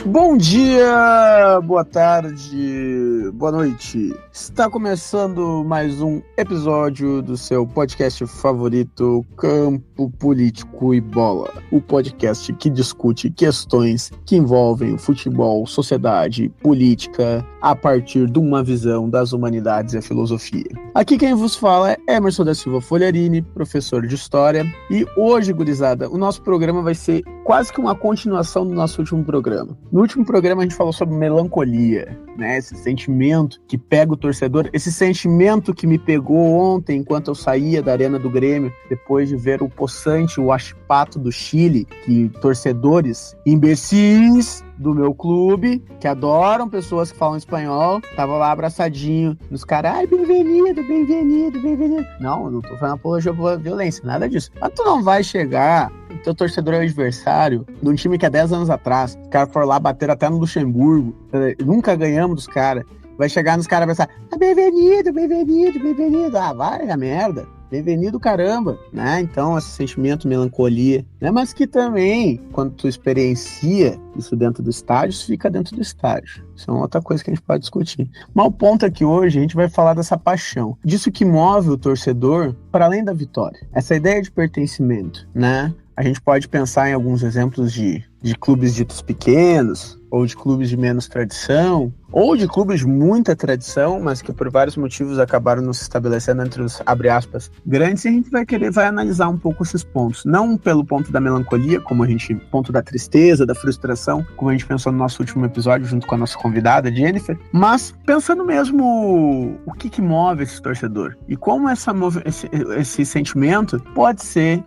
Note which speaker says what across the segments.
Speaker 1: Bom dia, boa tarde, boa noite. Está começando mais um episódio do seu podcast favorito, Campo Político e Bola. O podcast que discute questões que envolvem o futebol, sociedade, política, a partir de uma visão das humanidades e a filosofia. Aqui quem vos fala é Emerson da Silva Folharini, professor de História. E hoje, gurizada, o nosso programa vai ser quase que uma continuação do nosso último programa. No último programa a gente falou sobre melancolia, né? Esse sentimento que pega o torcedor, esse sentimento que me pegou ontem enquanto eu saía da Arena do Grêmio, depois de ver o possante, o Huachipato do Chile, que torcedores imbecis do meu clube, que adoram pessoas que falam espanhol, tava lá abraçadinho nos caras, ai, bem-vindo. Não, eu não tô falando apologia à violência, nada disso. Mas tu não vai chegar, o teu torcedor é o adversário de um time que há 10 anos atrás, os caras foram lá, bateram até no Luxemburgo, nunca ganhamos dos caras. Vai chegar nos caras e pensar, bem-vindo. Ah, vai a merda. Bem-vindo, caramba, né? Então, esse sentimento, melancolia, né? Mas que também, quando tu experiencia isso dentro do estádio, isso fica dentro do estádio. Isso é uma outra coisa que a gente pode discutir. Mas o ponto é que hoje a gente vai falar dessa paixão, disso que move o torcedor para além da vitória. Essa ideia de pertencimento, né? A gente pode pensar em alguns exemplos de clubes ditos pequenos, ou de clubes de menos tradição, ou de clubes de muita tradição, mas que por vários motivos acabaram não se estabelecendo entre os, abre aspas, grandes, e a gente vai analisar um pouco esses pontos. Não pelo ponto da melancolia, ponto da tristeza, da frustração, como a gente pensou no nosso último episódio, junto com a nossa convidada, Jennifer, mas pensando mesmo o que move esse torcedor, e como esse sentimento pode ser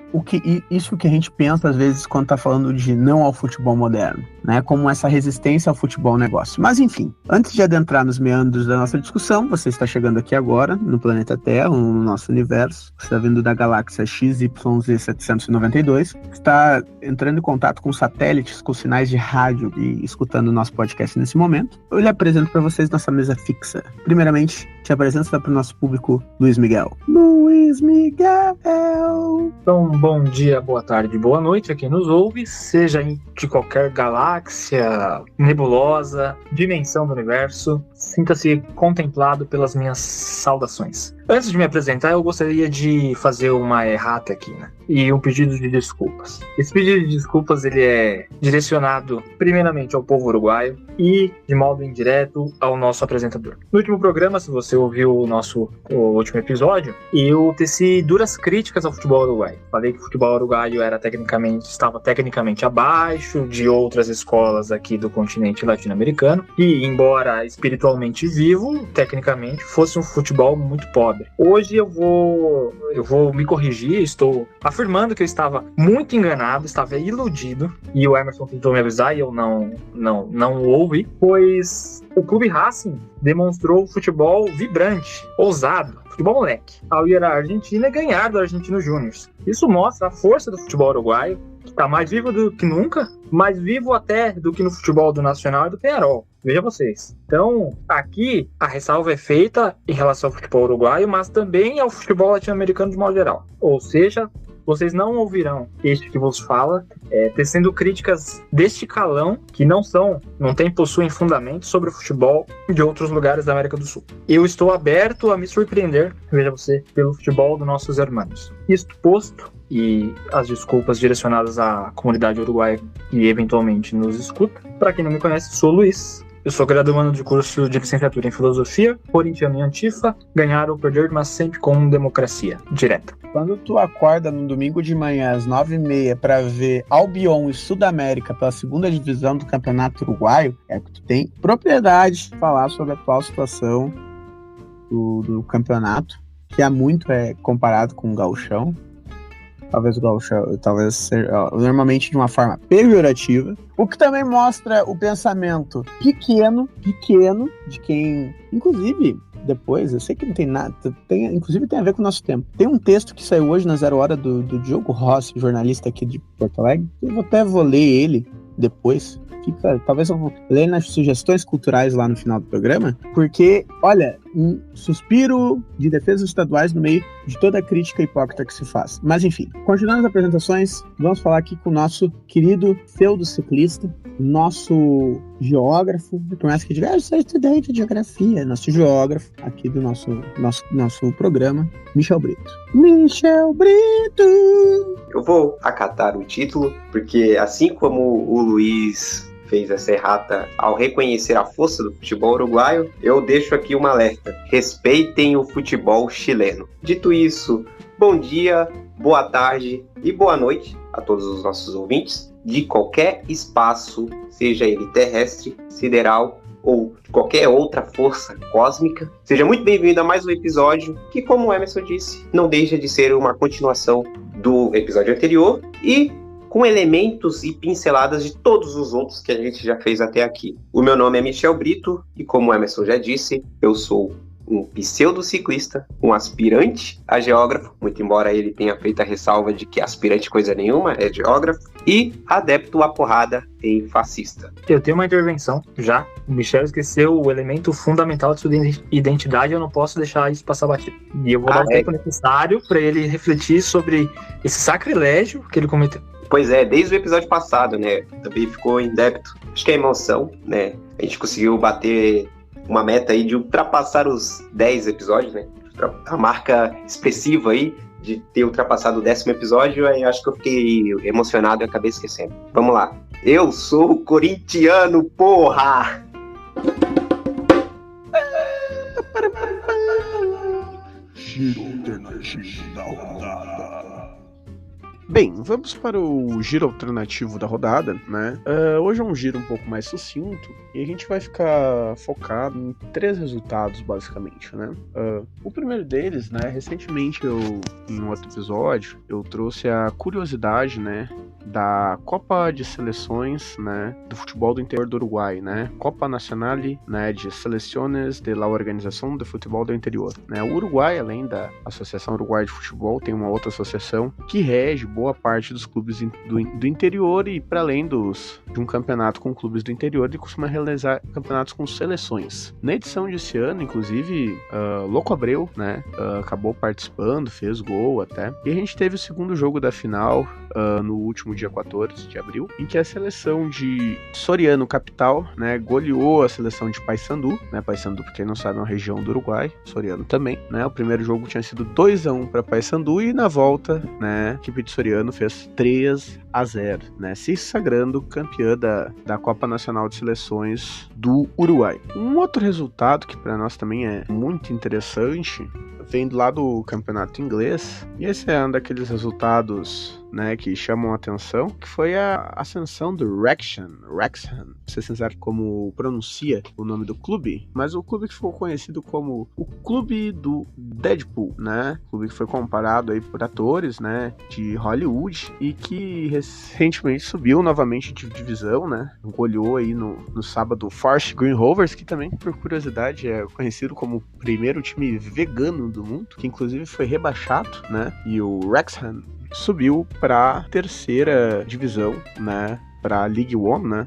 Speaker 1: isso que a gente pensa às vezes quando está falando de não ao futebol moderno, né? Como essa resistência ao futebol negócio. Mas enfim, antes de adentrar nos meandros da nossa discussão, você está chegando aqui agora no planeta Terra, no nosso universo, você está vindo da galáxia XYZ792, está entrando em contato com satélites, com sinais de rádio e escutando o nosso podcast nesse momento. Eu lhe apresento para vocês nossa mesa fixa. Primeiramente, te apresento para o nosso público, Luiz Miguel. Luiz Miguel!
Speaker 2: Então, bom dia, boa tarde, boa noite a quem nos ouve, seja de qualquer galáxia, nebulosa, dimensão do universo, sinta-se contemplado pelas minhas saudações. Antes de me apresentar, eu gostaria de fazer uma errata aqui, né? E um pedido de desculpas. Esse pedido de desculpas, ele é direcionado primeiramente ao povo uruguaio e, de modo indireto, ao nosso apresentador. No último programa, se você ouviu o último episódio, eu teci duras críticas ao futebol uruguaio. Falei que o futebol uruguaio estava tecnicamente abaixo de outras escolas aqui do continente latino-americano, e, embora espiritualmente vivo, tecnicamente fosse um futebol muito pobre. Hoje eu vou me corrigir, estou afirmando que eu estava muito enganado, estava iludido, e o Emerson tentou me avisar e eu não ouvi, pois o Clube Racing demonstrou futebol vibrante, ousado, futebol moleque, ao ir à Argentina e ganhar do Argentino Júnior. Isso mostra a força do futebol uruguaio, que está mais vivo do que nunca, mais vivo até do que no futebol do Nacional e do Peñarol. Veja vocês. Então, aqui a ressalva é feita em relação ao futebol uruguaio, mas também ao futebol latino-americano de modo geral. Ou seja, vocês não ouvirão este que vos fala tecendo críticas deste calão que possuem fundamento sobre o futebol de outros lugares da América do Sul. Eu estou aberto a me surpreender, veja você, pelo futebol dos nossos irmãos. Isto posto, e as desculpas direcionadas à comunidade uruguaia que eventualmente nos escuta. Para quem não me conhece, sou Luiz. Eu sou graduando de curso de licenciatura em Filosofia, corintiano e antifa, ganhar ou perder, mas sempre com democracia direta.
Speaker 1: Quando tu acorda no domingo de manhã às 9h30 para ver Albion e Sudamérica pela segunda divisão do Campeonato Uruguaio, é que tu tem propriedade de falar sobre a atual situação do campeonato, que há muito é comparado com o gauchão. Talvez seja normalmente de uma forma pejorativa, o que também mostra o pensamento pequeno de quem, inclusive, depois, eu sei que não tem nada, inclusive tem a ver com o nosso tempo. Tem um texto que saiu hoje na Zero Hora do Diogo Rossi, jornalista aqui de Porto Alegre, eu vou ler ele depois, Talvez eu vou ler nas sugestões culturais lá no final do programa, porque, olha, um suspiro de defesas estaduais no meio de toda a crítica hipócrita que se faz. Mas enfim, continuando as apresentações, vamos falar aqui com o nosso querido pseudociclista, nosso geógrafo, por mais que diga, eu sou estudante de geografia, nosso geógrafo aqui do nosso programa, Michel Brito. Michel Brito!
Speaker 3: Eu vou acatar o título, porque assim como o Luiz fez essa errata ao reconhecer a força do futebol uruguaio, eu deixo aqui um alerta: respeitem o futebol chileno. Dito isso, bom dia, boa tarde e boa noite a todos os nossos ouvintes de qualquer espaço, seja ele terrestre, sideral ou de qualquer outra força cósmica. Seja muito bem-vindo a mais um episódio que, como o Emerson disse, não deixa de ser uma continuação do episódio anterior e com elementos e pinceladas de todos os outros que a gente já fez até aqui. O meu nome é Michel Brito e, como o Emerson já disse, eu sou um pseudociclista, um aspirante a geógrafo, muito embora ele tenha feito a ressalva de que aspirante coisa nenhuma, é geógrafo, e adepto à porrada em fascista.
Speaker 2: Eu tenho uma intervenção já. O Michel esqueceu o elemento fundamental de sua identidade, eu não posso deixar isso passar batido. E eu vou dar o tempo necessário para ele refletir sobre esse sacrilégio que ele cometeu.
Speaker 3: Pois é, desde o episódio passado, né, também ficou em débito. Acho que é emoção, né, a gente conseguiu bater uma meta aí de ultrapassar os 10 episódios, né, a marca expressiva aí de ter ultrapassado o 10º episódio, aí acho que eu fiquei emocionado e acabei esquecendo. Vamos lá. Eu sou corintiano, porra!
Speaker 1: Giro alternativo da rodada. Bem, vamos para o giro alternativo da rodada, né? Hoje é um giro um pouco mais sucinto e a gente vai ficar focado em 3 resultados, basicamente, né? O primeiro deles, né? Recentemente, em um outro episódio, eu trouxe a curiosidade, né? Da Copa de Seleções, né, do futebol do interior do Uruguai, né, Copa Nacional, né, de Seleções de la Organização de Futebol do Interior, né. O Uruguai, além da Associação Uruguai de Futebol, tem uma outra associação que rege boa parte dos clubes do interior e, para além de um campeonato com clubes do interior, ele costuma realizar campeonatos com seleções. Na edição desse ano, inclusive, Louco Abreu, né, acabou participando, fez gol até, e a gente teve o segundo jogo da final no último dia 14 de abril, em que a seleção de Soriano capital, né, goleou a seleção de Paysandu, né, Paysandu, pra quem não sabe, é uma região do Uruguai, Soriano também, né, o primeiro jogo tinha sido 2-1 para Paysandu e na volta, né, a equipe de Soriano fez 3-0, né, se sagrando campeã da Copa Nacional de Seleções do Uruguai. Um outro resultado que para nós também é muito interessante vem do lado do campeonato inglês, e esse é um daqueles resultados, né, que chamam a atenção, que foi a ascensão do Wrexham, não sei sincero como pronuncia o nome do clube, mas o clube que ficou conhecido como o Clube do Deadpool, né, clube que foi comparado aí por atores, né, de Hollywood, e que recentemente subiu novamente de divisão, né, goleou aí no sábado o Forest Green Rovers, que também, por curiosidade, é conhecido como o primeiro time vegano do mundo, que inclusive foi rebaixado, né, e o Wrexham subiu para 3ª divisão, né, para League One, né,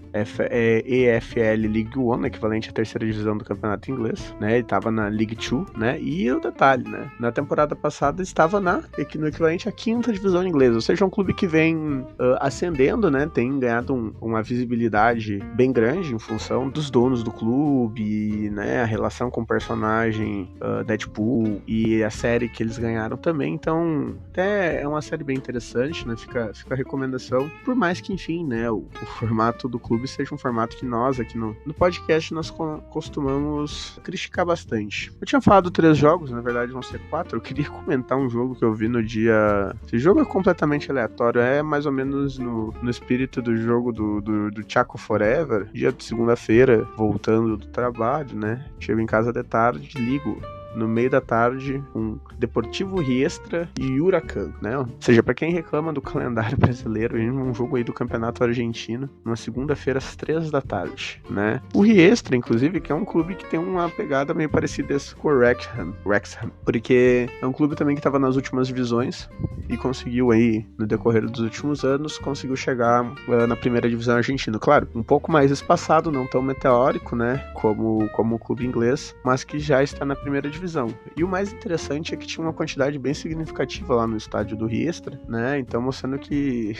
Speaker 1: EFL League One, equivalente à 3ª divisão do campeonato inglês, né, ele estava na League 2, né, e o detalhe, né, na temporada passada estava no equivalente à 5ª divisão inglesa, ou seja, um clube que vem ascendendo, né, tem ganhado uma visibilidade bem grande em função dos donos do clube, né, a relação com o personagem Deadpool e a série que eles ganharam também, então até é uma série bem interessante, né, fica a recomendação, por mais que, enfim, né, o formato do clube seja um formato que nós aqui no podcast nós costumamos criticar bastante. Eu tinha falado 3 jogos, na verdade vão ser 4, eu queria comentar um jogo que eu vi no dia... Esse jogo é completamente aleatório, é mais ou menos no espírito do jogo do Chaco Forever, dia de segunda-feira, voltando do trabalho, né, chego em casa de tarde, ligo no meio da tarde, com Deportivo Riestra e Huracan, né? Ou seja, pra quem reclama do calendário brasileiro, um jogo aí do Campeonato Argentino, numa segunda-feira às 3 da tarde, né? O Riestra, inclusive, que é um clube que tem uma pegada meio parecida com o Wrexham, porque é um clube também que estava nas últimas divisões e conseguiu aí, no decorrer dos últimos anos, conseguiu chegar na primeira divisão argentina. Claro, um pouco mais espaçado, não tão meteórico, né, como o clube inglês, mas que já está na primeira divisão. E o mais interessante é que tinha uma quantidade bem significativa lá no estádio do Riestra, né, então mostrando que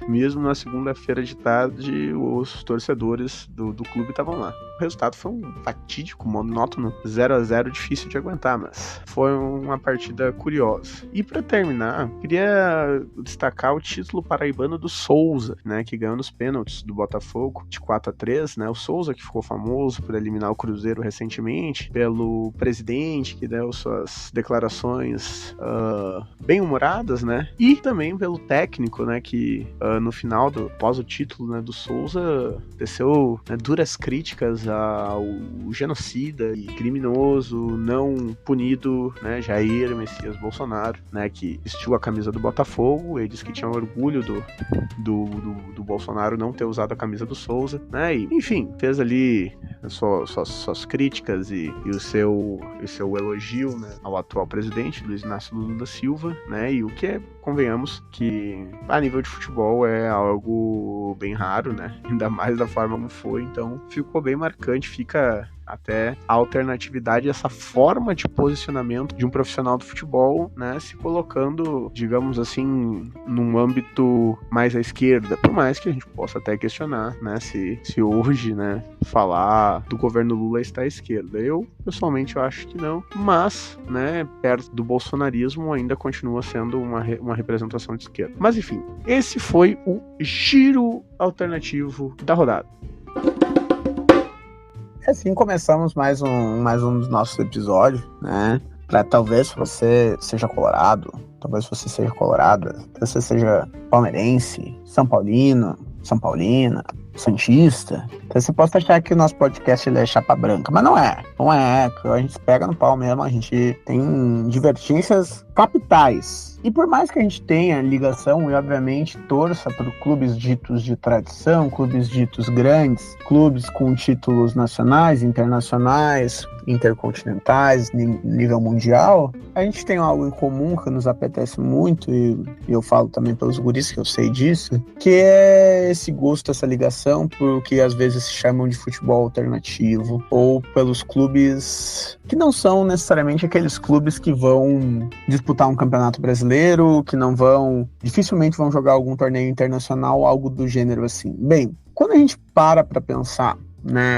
Speaker 1: mesmo na segunda-feira de tarde, os torcedores do clube estavam lá. O resultado foi um fatídico, monótono, 0-0, difícil de aguentar, mas foi uma partida curiosa. E para terminar, queria destacar o título paraibano do Souza, né, que ganhou nos pênaltis do Botafogo, de 4-3, né, o Souza que ficou famoso por eliminar o Cruzeiro recentemente, pelo presidente que deu suas declarações bem-humoradas, né, e também pelo técnico, né, que no final, após o título, né, do Souza, teceu, né, duras críticas ao genocida e criminoso não punido, né, Jair Messias Bolsonaro, né, que vestiu a camisa do Botafogo. Ele disse que tinha orgulho do Bolsonaro não ter usado a camisa do Souza, né, e enfim, fez ali suas críticas e o seu elogio, né, ao atual presidente, Luiz Inácio Lula da Silva, né, e o que é, convenhamos, que a nível de futebol é algo bem raro, né, ainda mais da forma como foi, então ficou bem marcante, fica até a alternatividade, essa forma de posicionamento de um profissional do futebol, né, se colocando, digamos assim, num âmbito mais à esquerda, por mais que a gente possa até questionar, né, se hoje, né, falar do governo Lula está à esquerda. Eu, pessoalmente, eu acho que não, mas, né, perto do bolsonarismo ainda continua sendo uma representação de esquerda. Mas, enfim, esse foi o giro alternativo da rodada.
Speaker 4: Assim começamos mais um dos nossos episódios, né? Pra talvez você seja colorado, talvez você seja colorada, talvez você seja palmeirense, São Paulino, São Paulina, santista. Então você pode achar que o nosso podcast ele é chapa branca, mas não é. Não é, porque a gente pega no pau mesmo, a gente tem divergências capitais. E por mais que a gente tenha ligação e, obviamente, torça por clubes ditos de tradição, clubes ditos grandes, clubes com títulos nacionais, internacionais, intercontinentais, nível mundial, a gente tem algo em comum que nos apetece muito, e eu falo também pelos guris que eu sei disso, que é esse gosto, essa ligação por que às vezes se chamam de futebol alternativo, ou pelos clubes que não são necessariamente aqueles clubes que vão disputar um campeonato brasileiro, que dificilmente vão jogar algum torneio internacional, algo do gênero assim. Bem, quando a gente para pensar, né,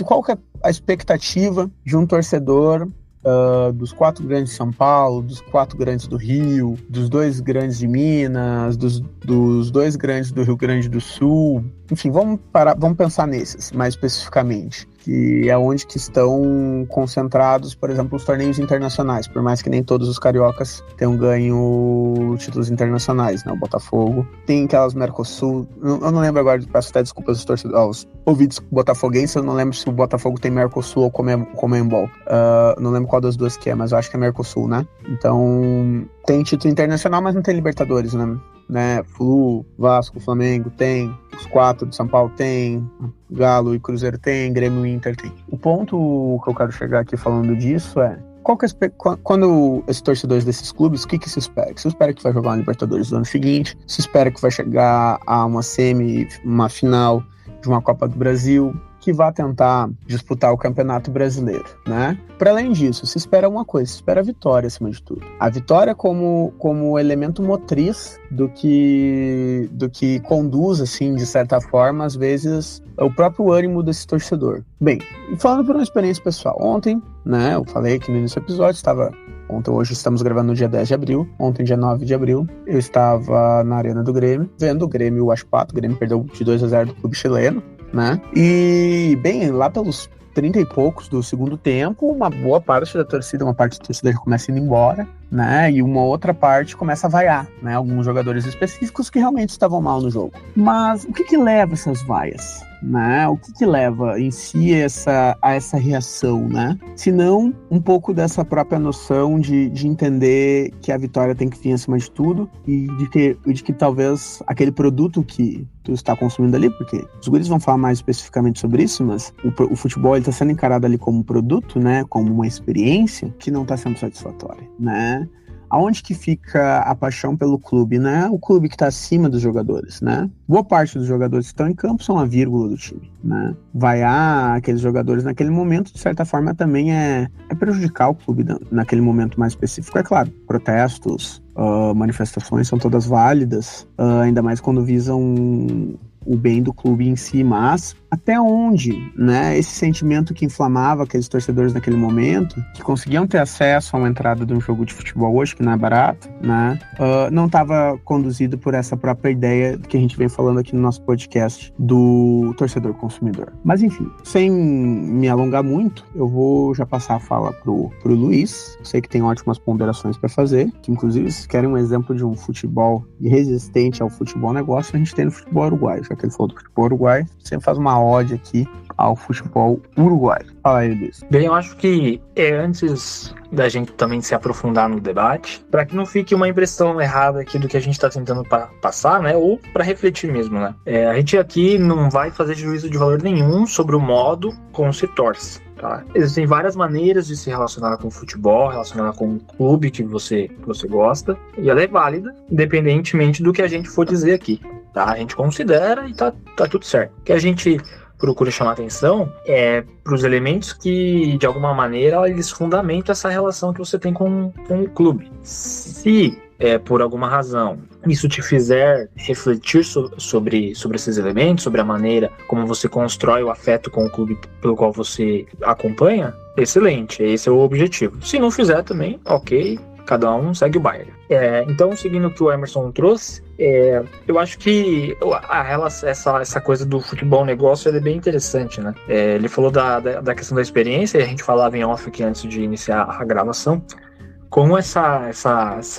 Speaker 4: qual que é a expectativa de um torcedor dos 4 grandes de São Paulo, dos 4 grandes do Rio, dos 2 grandes de Minas, dos 2 grandes do Rio Grande do Sul, enfim, vamos pensar nesses mais especificamente, que é onde que estão concentrados, por exemplo, os torneios internacionais, por mais que nem todos os cariocas tenham ganho títulos internacionais, né? O Botafogo tem aquelas Mercosul, eu não lembro agora, peço até desculpas aos torcedores, aos ouvintes botafoguenses, eu não lembro se o Botafogo tem Mercosul ou Comembol, não lembro qual das duas que é, mas eu acho que é Mercosul, né? Então, tem título internacional, mas não tem Libertadores, né? Flu, Vasco, Flamengo tem, os 4 de São Paulo tem, Galo e Cruzeiro tem, Grêmio e Inter tem. O ponto que eu quero chegar aqui falando disso é, quando esses torcedores desses clubes, o que se espera? Se espera que vai jogar uma Libertadores no ano seguinte, se espera que vai chegar a uma final de uma Copa do Brasil, que vai tentar disputar o Campeonato Brasileiro, né? Para além disso, se espera uma coisa, se espera a vitória acima de tudo. A vitória como elemento motriz do que conduz, assim, de certa forma, às vezes, o próprio ânimo desse torcedor. Bem, falando por uma experiência pessoal, ontem, né, eu falei aqui no início do episódio, hoje estamos gravando no dia 10 de abril, ontem dia 9 de abril, eu estava na Arena do Grêmio, vendo o Grêmio, o Ashpato, o Grêmio perdeu de 2-0 do clube chileno, né? E, bem, lá pelos 30 e poucos do segundo tempo, uma boa parte da torcida já começa indo embora, né? E uma outra parte começa a vaiar, né? Alguns jogadores específicos que realmente estavam mal no jogo. Mas o que leva essas vaias?
Speaker 1: né? O que leva em si a essa reação, né? Se não um pouco dessa própria noção de entender que a vitória tem que vir acima de tudo e de que talvez aquele produto que tu está consumindo ali, porque os guris vão falar mais especificamente sobre isso, mas o futebol está sendo encarado ali como um produto, né? Como uma experiência que não está sendo satisfatória, né? Aonde que fica a paixão pelo clube, né? O clube que está acima dos jogadores, né? Boa parte dos jogadores que estão em campo são a vírgula do time, né? Vaiar aqueles jogadores naquele momento, de certa forma, também é prejudicar o clube naquele momento mais específico. É claro, protestos, manifestações são todas válidas, ainda mais quando visam o bem do clube em si, mas até onde, né, esse sentimento que inflamava aqueles torcedores naquele momento, que conseguiam ter acesso a uma entrada de um jogo de futebol hoje, que não é barato, né, não estava conduzido por essa própria ideia que a gente vem falando aqui no nosso podcast do torcedor consumidor. Mas enfim, sem me alongar muito, eu vou já passar a fala pro Luiz. Eu sei que tem ótimas ponderações para fazer, que inclusive se querem um exemplo de um futebol resistente ao futebol negócio, a gente tem no futebol uruguaio. Já que ele falou do futebol uruguaio, você faz uma ode aqui ao futebol uruguaio. Fala aí, Luiz.
Speaker 2: Bem, eu acho que antes da gente também se aprofundar no debate, para que não fique uma impressão errada aqui do que a gente está tentando passar, né, ou para refletir mesmo, né. A gente aqui não vai fazer juízo de valor nenhum sobre o modo como se torce. Tá? Existem várias maneiras de se relacionar com o futebol, relacionar com o clube que você gosta, e ela é válida, independentemente do que a gente for dizer aqui. Tá? A gente considera e tá tudo certo. O que a gente procura chamar atenção para os elementos que, de alguma maneira, eles fundamentam essa relação que você tem com o clube. Se, por alguma razão, isso te fizer refletir sobre esses elementos, sobre a maneira como você constrói o afeto com o clube pelo qual você acompanha, excelente, esse é o objetivo. Se não fizer também, ok, cada um segue o baile. Então, seguindo o que o Emerson trouxe, eu acho que essa coisa do futebol negócio é bem interessante, né? Ele falou da questão da experiência, e a gente falava em off aqui antes de iniciar a gravação, como essa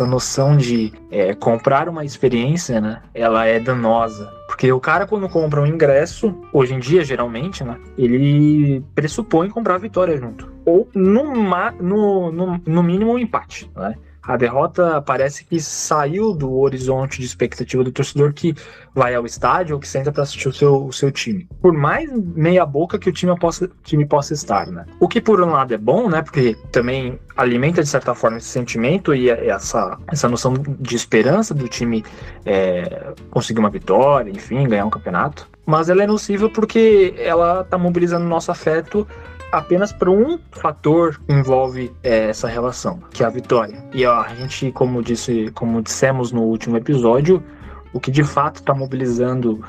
Speaker 2: noção de comprar uma experiência, né, ela é danosa. Porque o cara, quando compra um ingresso, hoje em dia, geralmente, né, ele pressupõe comprar a vitória junto. Ou, no mínimo, um empate, né? A derrota parece que saiu do horizonte de expectativa do torcedor que vai ao estádio ou que senta para assistir o seu time. Por mais meia boca que o time possa estar, né? O que por um lado é bom, né? Porque também alimenta de certa forma esse sentimento e essa noção de esperança do time conseguir uma vitória, enfim, ganhar um campeonato. Mas ela é nociva porque ela está mobilizando o nosso afeto apenas para um fator que envolve essa relação, que é a vitória. E a gente, como dissemos no último episódio, o que de fato está mobilizando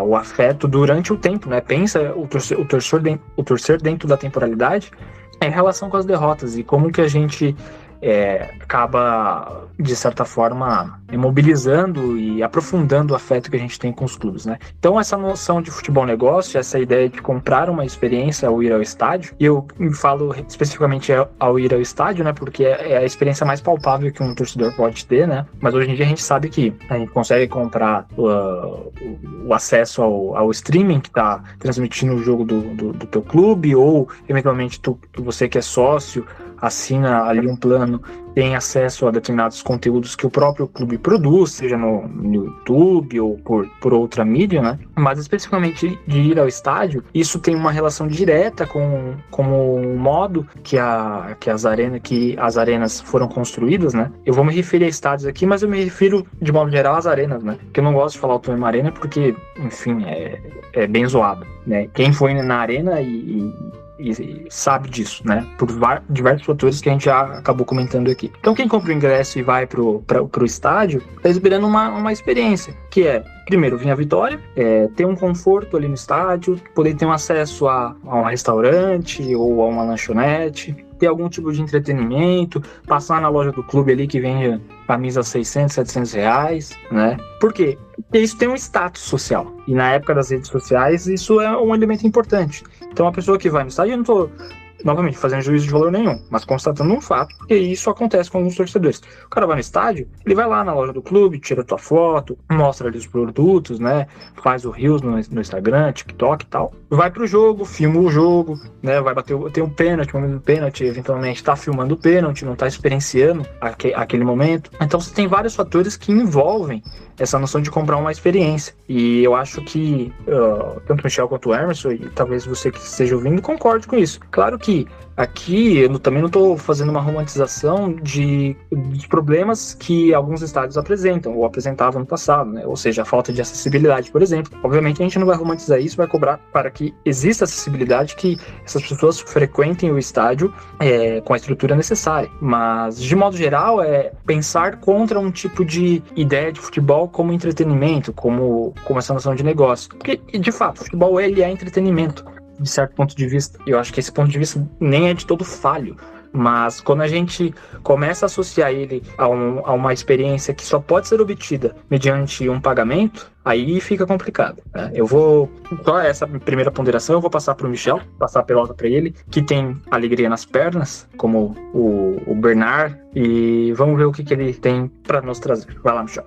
Speaker 2: o afeto durante o tempo, né? Pensa o torcer dentro da temporalidade em relação com as derrotas e como que a gente acaba, de certa forma, mobilizando e aprofundando o afeto que a gente tem com os clubes, né? Então, essa noção de futebol negócio, essa ideia de comprar uma experiência ao ir ao estádio, e eu falo especificamente ao ir ao estádio, né? Porque é a experiência mais palpável que um torcedor pode ter, né? Mas hoje em dia a gente sabe que a gente consegue comprar o acesso ao streaming que está transmitindo o jogo do teu clube, ou, eventualmente, você que é sócio, assina ali um plano, tem acesso a determinados conteúdos que o próprio clube produz, seja no YouTube ou por outra mídia, né? Mas especificamente de ir ao estádio, isso tem uma relação direta com o modo que as arenas foram construídas, né? Eu vou me referir a estádios aqui, mas eu me refiro de modo geral às arenas, né? Porque eu não gosto de falar o termo arena porque, enfim, é bem zoado, né? Quem foi na arena e sabe disso, né? Por diversos fatores que a gente já acabou comentando aqui. Então, quem compra o ingresso e vai pro estádio, tá esperando uma experiência, que é, primeiro, vir a vitória, ter um conforto ali no estádio, poder ter um acesso a um restaurante ou a uma lanchonete, ter algum tipo de entretenimento, passar na loja do clube ali que vende camisa 600, 700 reais, né? Por quê? Porque isso tem um status social. E na época das redes sociais, isso é um elemento importante. Então, a pessoa que vai no estádio, eu não tô novamente, fazendo juízo de valor nenhum, mas constatando um fato, e isso acontece com alguns torcedores. O cara vai no estádio, ele vai lá na loja do clube, tira tua foto, mostra ali os produtos, né, faz o Reels no Instagram, TikTok e tal, vai pro jogo, filma o jogo, né, vai bater, tem um pênalti, momento do pênalti, eventualmente tá filmando o pênalti, não tá experienciando aquele momento. Então você tem vários fatores que envolvem essa noção de comprar uma experiência. E eu acho que tanto o Michel quanto o Emerson, e talvez você que esteja ouvindo, concorde com isso. Claro que aqui eu também não estou fazendo uma romantização de problemas que alguns estádios apresentam, ou apresentavam no passado, né? Ou seja, a falta de acessibilidade, por exemplo. Obviamente a gente não vai romantizar isso, vai cobrar para que exista acessibilidade, que essas pessoas frequentem o estádio com a estrutura necessária. Mas, de modo geral, é pensar contra um tipo de ideia de futebol como entretenimento, como essa noção de negócio. Porque, de fato, o futebol ele é entretenimento, de certo ponto de vista. Eu acho que esse ponto de vista nem é de todo falho, mas quando a gente começa a associar ele a uma experiência que só pode ser obtida mediante um pagamento, aí fica complicado, né? Eu vou, só essa primeira ponderação, eu vou passar para o Michel, passar a pelota para ele, que tem alegria nas pernas, como o Bernard, e vamos ver o que ele tem para nos trazer. Vai lá, Michel.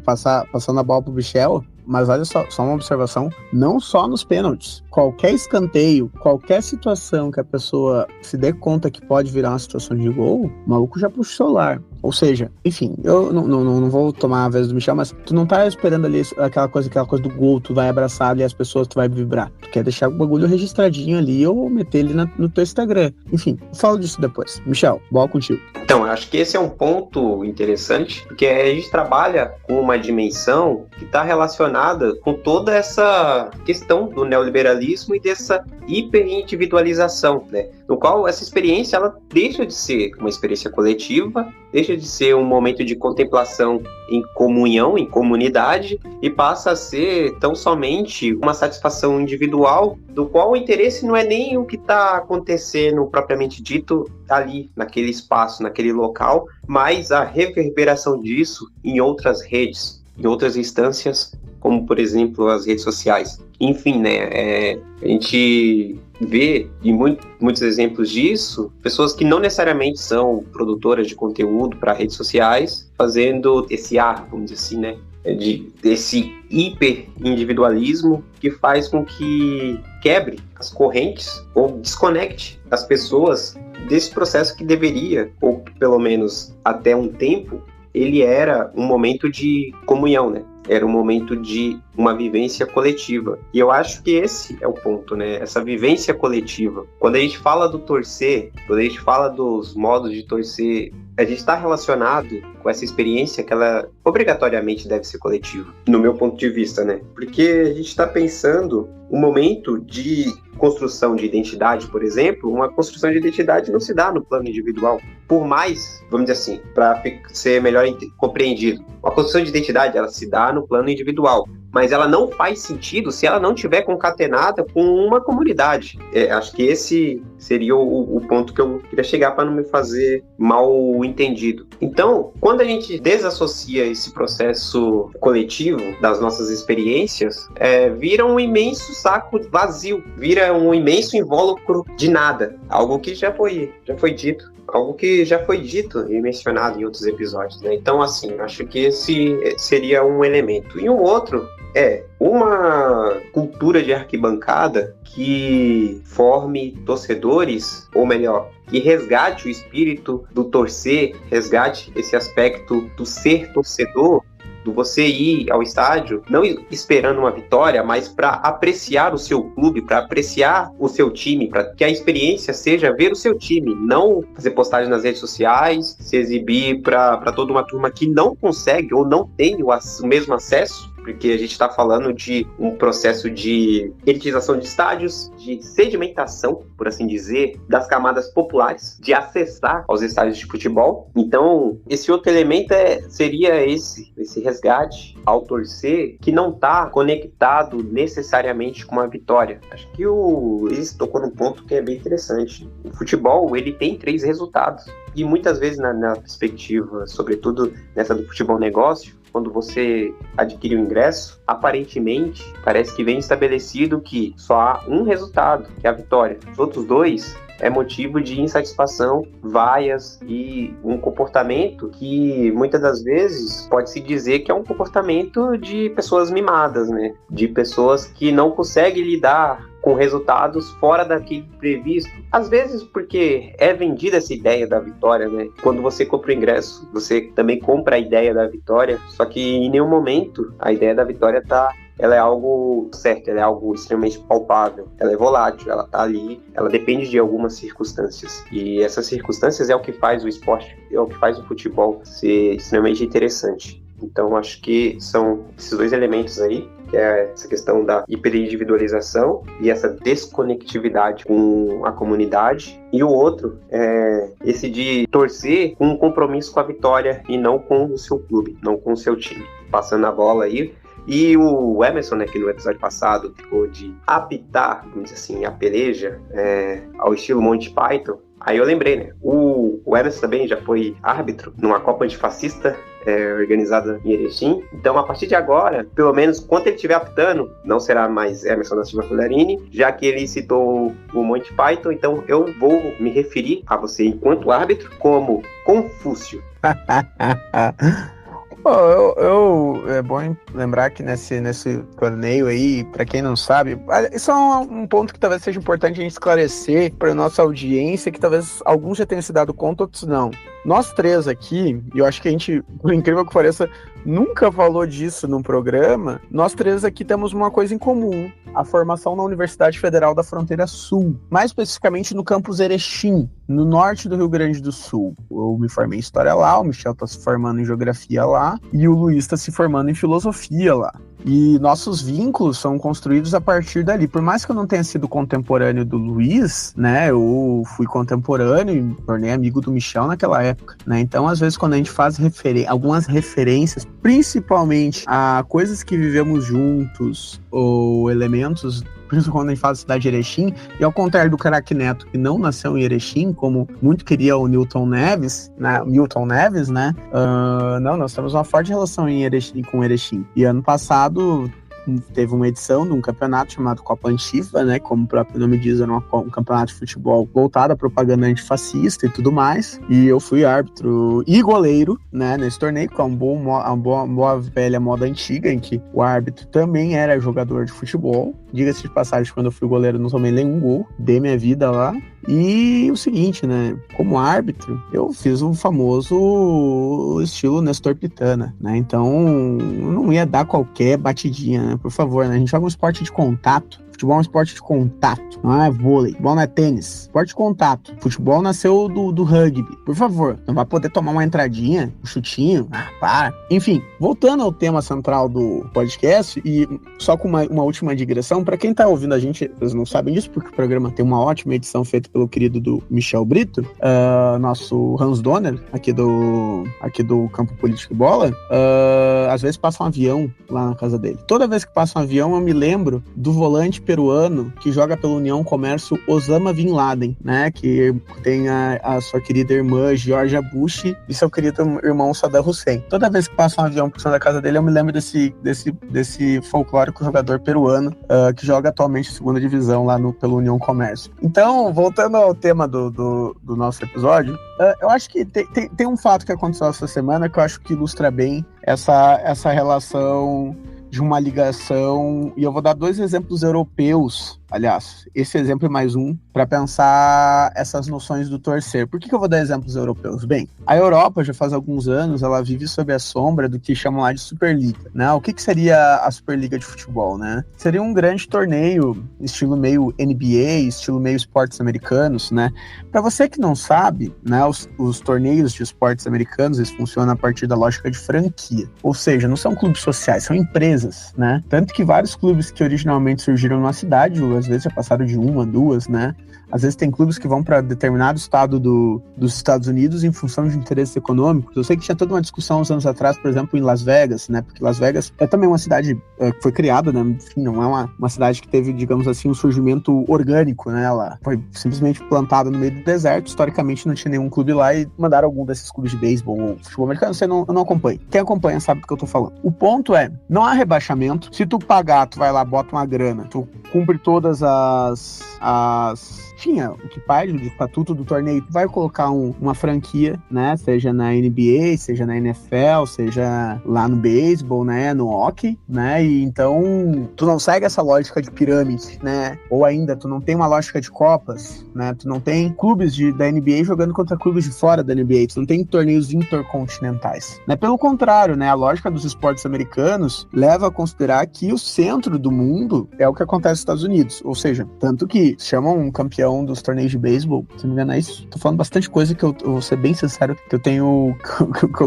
Speaker 1: Passando a bola pro Michel, mas olha só uma observação, não só nos pênaltis, qualquer escanteio, qualquer situação que a pessoa se dê conta que pode virar uma situação de gol, o maluco já puxa o celular. Ou seja, enfim, eu não vou tomar a vez do Michel, mas tu não tá esperando ali aquela coisa do gol, tu vai abraçar ali as pessoas, tu vai vibrar. Tu quer deixar o bagulho registradinho ali ou meter ele no teu Instagram. Enfim, falo disso depois. Michel, bola contigo.
Speaker 3: Então, eu acho que esse é um ponto interessante, porque a gente trabalha com uma dimensão que está relacionada com toda essa questão do neoliberalismo e dessa hiperindividualização, né? No qual essa experiência ela deixa de ser uma experiência coletiva, deixa de ser um momento de contemplação em comunhão, em comunidade, e passa a ser tão somente uma satisfação individual, do qual o interesse não é nem o que está acontecendo propriamente dito ali, naquele espaço, naquele local, mas a reverberação disso em outras redes, em outras instâncias, como, por exemplo, as redes sociais. Enfim, né, a gente vê em muitos exemplos disso, pessoas que não necessariamente são produtoras de conteúdo para redes sociais, fazendo esse vamos dizer assim, né, desse hiperindividualismo que faz com que quebre as correntes ou desconecte as pessoas desse processo que deveria, ou pelo menos até um tempo, ele era um momento de comunhão, né? Era um momento de uma vivência coletiva. E eu acho que esse é o ponto, né? Essa vivência coletiva. Quando a gente fala do torcer, quando a gente fala dos modos de torcer, a gente está relacionado com essa experiência que ela obrigatoriamente deve ser coletiva, no meu ponto de vista, né? Porque a gente está pensando um momento de construção de identidade, por exemplo, uma construção de identidade não se dá no plano individual. Por mais, vamos dizer assim, para ser melhor compreendido, a construção de identidade ela se dá no plano individual, mas ela não faz sentido se ela não estiver concatenada com uma comunidade. Acho que esse seria o ponto que eu queria chegar para não me fazer mal entendido. Então, quando a gente desassocia esse processo coletivo das nossas experiências, vira um imenso saco vazio, vira um imenso invólucro de nada, algo que já foi dito. Algo que já foi dito e mencionado em outros episódios, né? Então, assim, acho que esse seria um elemento. E um outro é uma cultura de arquibancada que forme torcedores, ou melhor, que resgate o espírito do torcer, resgate esse aspecto do ser torcedor, do você ir ao estádio, não esperando uma vitória, mas para apreciar o seu clube, para apreciar o seu time, para que a experiência seja ver o seu time, não fazer postagem nas redes sociais, se exibir para toda uma turma que não consegue ou não tem o mesmo acesso, porque a gente está falando de um processo de elitização de estádios, de sedimentação, por assim dizer, das camadas populares, de acessar aos estádios de futebol. Então, esse outro elemento seria esse resgate ao torcer, que não está conectado necessariamente com uma vitória. Acho que o Luiz tocou num ponto que é bem interessante. O futebol, ele tem 3 resultados. E muitas vezes na perspectiva, sobretudo nessa do futebol negócio, quando você adquire o ingresso, aparentemente parece que vem estabelecido que só há um resultado, que é a vitória. Os outros 2 é motivo de insatisfação, vaias e um comportamento que muitas das vezes pode-se dizer que é um comportamento de pessoas mimadas, né? De pessoas que não conseguem lidar com resultados fora daquele previsto. Às vezes porque é vendida essa ideia da vitória, né? Quando você compra o ingresso, você também compra a ideia da vitória, só que em nenhum momento a ideia da vitória ela é algo certo, ela é algo extremamente palpável, ela é volátil, ela tá ali, ela depende de algumas circunstâncias. E essas circunstâncias é o que faz o esporte, é o que faz o futebol ser extremamente interessante. Então, acho que são esses dois elementos aí, que é essa questão da hiperindividualização e essa desconectividade com a comunidade. E o outro é esse de torcer com um compromisso com a vitória e não com o seu clube, não com o seu time. Passando a bola aí. E o Emerson, né, que no episódio passado ficou de apitar, vamos dizer assim, a peleja ao estilo Monty Python. Aí eu lembrei, né? O Emerson também já foi árbitro numa Copa Antifascista organizada em Erechim. Então, a partir de agora, pelo menos quando ele estiver apitando, não será mais Emerson da Silva Fullerini, já que ele citou o Monty Python. Então, eu vou me referir a você, enquanto árbitro, como Confúcio.
Speaker 1: É bom lembrar que nesse torneio aí, pra quem não sabe, isso é um ponto que talvez seja importante a gente esclarecer pra nossa audiência, que talvez alguns já tenham se dado conta, outros não. Nós três aqui, e eu acho que a gente, por incrível que pareça, nunca falou disso num programa, nós três aqui temos uma coisa em comum: a formação na Universidade Federal da Fronteira Sul, mais especificamente no campus Erechim, no norte do Rio Grande do Sul. Eu me formei em História lá, o Michel está se formando em Geografia lá, e o Luiz está se formando em Filosofia lá. E nossos vínculos são construídos a partir dali. Por mais que eu não tenha sido contemporâneo do Luiz, né, eu fui contemporâneo e me tornei amigo do Michel naquela época, né? Então, às vezes, quando a gente faz algumas referências, principalmente a coisas que vivemos juntos, ou elementos, principalmente quando a gente fala da cidade de Erechim, e ao contrário do Craque Neto, que não nasceu em Erechim, como muito queria o Milton Neves, né? Não, nós temos uma forte relação com Erechim. E ano passado teve uma edição de um campeonato chamado Copa Antifa, né? Como o próprio nome diz, era um campeonato de futebol voltado à propaganda antifascista e tudo mais. E eu fui árbitro e goleiro, né, nesse torneio, que é uma boa velha moda antiga, em que o árbitro também era jogador de futebol. Diga-se de passagem, quando eu fui goleiro, não tomei nenhum gol, dei minha vida lá. E o seguinte, né, como árbitro, eu fiz um famoso estilo Nestor Pitana, né, então não ia dar qualquer batidinha, né, por favor, né, a gente joga um esporte de contato. Futebol é um esporte de contato, não é vôlei. Futebol não é tênis. Esporte de contato. Futebol nasceu do rugby. Por favor, não vai poder tomar uma entradinha, um chutinho. Para. Enfim, voltando ao tema central do podcast, e só com uma última digressão, para quem tá ouvindo a gente, vocês não sabem disso, porque o programa tem uma ótima edição feita pelo querido do Michel Brito, nosso Hans Donner, aqui do Campo Político e Bola, às vezes passa um avião lá na casa dele. Toda vez que passa um avião, eu me lembro do volante peruano que joga pela União Comércio, Osama Bin Laden, né, que tem a sua querida irmã Georgia Bush e seu querido irmão Saddam Hussein. Toda vez que passa um avião por cima da casa dele, eu me lembro desse folclórico jogador peruano que joga atualmente a segunda divisão lá pelo União Comércio. Então, voltando ao tema do nosso episódio, eu acho que tem um fato que aconteceu essa semana que eu acho que ilustra bem essa relação de uma ligação, e eu vou dar 2 exemplos europeus, aliás, esse exemplo é mais um, para pensar essas noções do torcer. Por que eu vou dar exemplos europeus? Bem, a Europa, já faz alguns anos, ela vive sob a sombra do que chamam lá de Superliga, né? O que seria a Superliga de futebol, né? Seria um grande torneio, estilo meio NBA, estilo meio esportes americanos, né? Para você que não sabe, né, os torneios de esportes americanos, eles funcionam a partir da lógica de franquia, ou seja, não são clubes sociais, são empresas, né? Tanto que vários clubes que originalmente surgiram numa cidade, às vezes já passaram de 1 a 2, né? Às vezes tem clubes que vão para determinado estado dos Estados Unidos em função de interesses econômicos. Eu sei que tinha toda uma discussão uns anos atrás, por exemplo, em Las Vegas, né? Porque Las Vegas é também uma cidade que foi criada, né? Enfim, não é uma cidade que teve, digamos assim, um surgimento orgânico, né? Ela foi simplesmente plantada no meio do deserto. Historicamente não tinha nenhum clube lá e mandaram algum desses clubes de beisebol ou futebol americano. Eu não acompanho. Quem acompanha sabe do que eu tô falando. O ponto é, não há rebaixamento. Se tu pagar, tu vai lá, bota uma grana, tu cumpre todas as tinha o que parte do estatuto do torneio, tu vai colocar uma franquia, né, seja na NBA, seja na NFL, seja lá no beisebol, né, no hockey, né, e então tu não segue essa lógica de pirâmide, né, ou ainda tu não tem uma lógica de copas, né, tu não tem clubes da NBA jogando contra clubes de fora da NBA, tu não tem torneios intercontinentais, né, pelo contrário, né, a lógica dos esportes americanos leva a considerar que o centro do mundo é o que acontece nos Estados Unidos, ou seja, tanto que chamam um campeão dos torneios de beisebol, se não me engano é isso, tô falando bastante coisa que eu vou ser bem sincero, que eu tenho,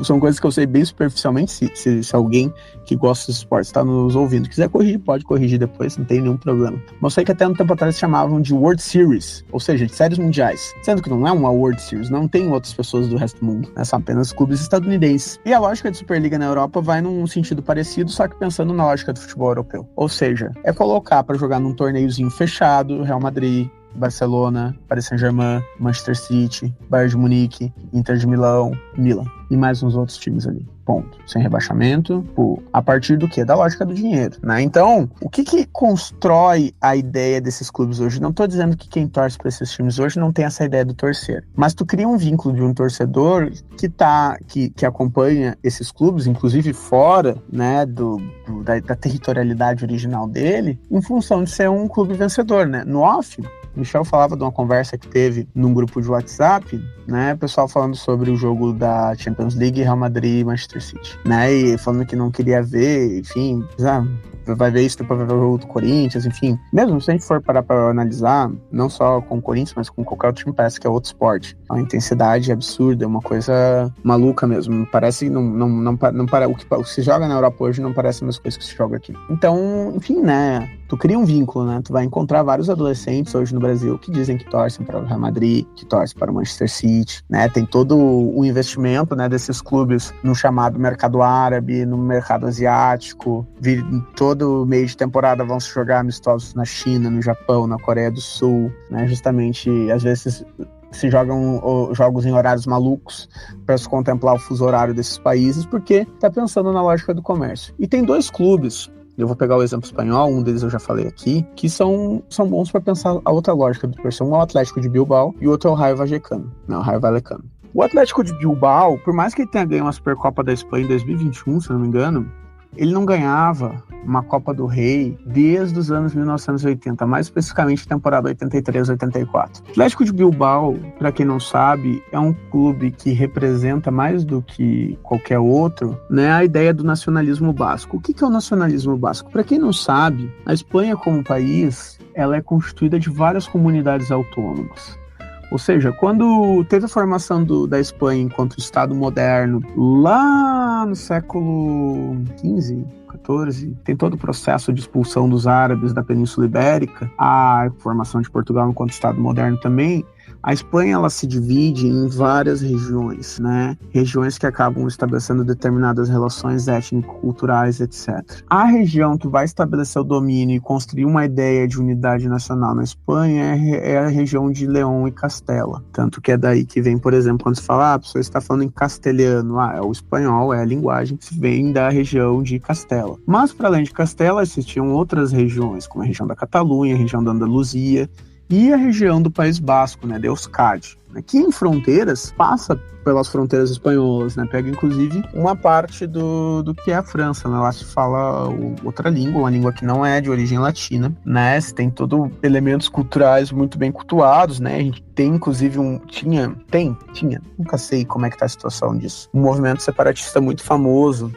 Speaker 1: são coisas que eu sei bem superficialmente, se alguém que gosta de esportes está nos ouvindo, quiser corrigir, pode corrigir depois, não tem nenhum problema. Mas eu sei que até um tempo atrás chamavam de World Series, ou seja, de séries mundiais, sendo que não é uma World Series, não tem outras pessoas do resto do mundo, né? São apenas clubes estadunidenses. E a lógica de Superliga na Europa vai num sentido parecido, só que pensando na lógica do futebol europeu. Ou seja, é colocar para jogar num torneiozinho fechado, Real Madrid, Barcelona, Paris Saint-Germain, Manchester City, Bayern de Munique, Inter de Milão, Milan e mais uns outros times ali. Ponto. Sem rebaixamento, a partir do quê? Da lógica do dinheiro, né? Então, o que constrói a ideia desses clubes hoje? Não tô dizendo que quem torce para esses times hoje não tem essa ideia do torcer, mas tu cria um vínculo de um torcedor que acompanha esses clubes, inclusive fora, né, da territorialidade original dele, em função de ser um clube vencedor, né? No off, Michel falava de uma conversa que teve num grupo de WhatsApp, né, pessoal falando sobre o jogo da Champions League, Real Madrid e Manchester City, né, e falando que não queria ver, enfim, vai ver isso depois vai ver o jogo do Corinthians, enfim. Mesmo se a gente for parar para analisar, não só com o Corinthians, mas com qualquer outro time, parece que é outro esporte. A intensidade é absurda, é uma coisa maluca mesmo. Parece, não para o que se joga na Europa hoje não parece a mesma coisa que se joga aqui. Então, enfim, né, tu cria um vínculo, né, tu vai encontrar vários adolescentes hoje no Brasil que dizem que torcem para o Real Madrid, que torcem para o Manchester City, né, tem todo o investimento, né, desses clubes no chamado mercado árabe, no mercado asiático, todo meio de temporada vão se jogar amistosos na China, no Japão, na Coreia do Sul, né? Justamente, às vezes se jogam jogos em horários malucos para se contemplar o fuso horário desses países, porque tá pensando na lógica do comércio. E tem dois clubes, eu vou pegar o exemplo espanhol, um deles eu já falei aqui, que são bons para pensar a outra lógica do torcedor. Um é o Atlético de Bilbao e o outro é o Rayo Vallecano. Não, o Rayo Vallecano. O Atlético de Bilbao, por mais que ele tenha ganho uma Supercopa da Espanha em 2021, se não me engano, ele não ganhava uma Copa do Rei desde os anos 1980, mais especificamente temporada 83-84. O Atlético de Bilbao, para quem não sabe, é um clube que representa mais do que qualquer outro, né, a ideia do nacionalismo basco. O que é o nacionalismo basco? Para quem não sabe, a Espanha como país, ela é constituída de várias comunidades autônomas. Ou seja, quando teve a formação da Espanha enquanto Estado moderno, lá no século XV, XIV, tem todo o processo de expulsão dos árabes da Península Ibérica, a formação de Portugal enquanto Estado moderno também, a Espanha ela se divide em várias regiões, né? Regiões que acabam estabelecendo determinadas relações étnico-culturais, etc. A região que vai estabelecer o domínio e construir uma ideia de unidade nacional na Espanha é a região de León e Castela. Tanto que é daí que vem, por exemplo, quando se fala, a pessoa está falando em castelhano, é o espanhol, é a linguagem que vem da região de Castela. Mas, para além de Castela, existiam outras regiões, como a região da Catalunha, a região da Andaluzia, e a região do País Basco, né, de Euskadi, que em fronteiras passa pelas fronteiras espanholas, né? Pega inclusive uma parte do que é a França, né? Lá se fala outra língua, uma língua que não é de origem latina, né? Se tem todos elementos culturais muito bem cultuados, né? A gente tem inclusive tinha, nunca sei como é que tá a situação disso, um movimento separatista muito famoso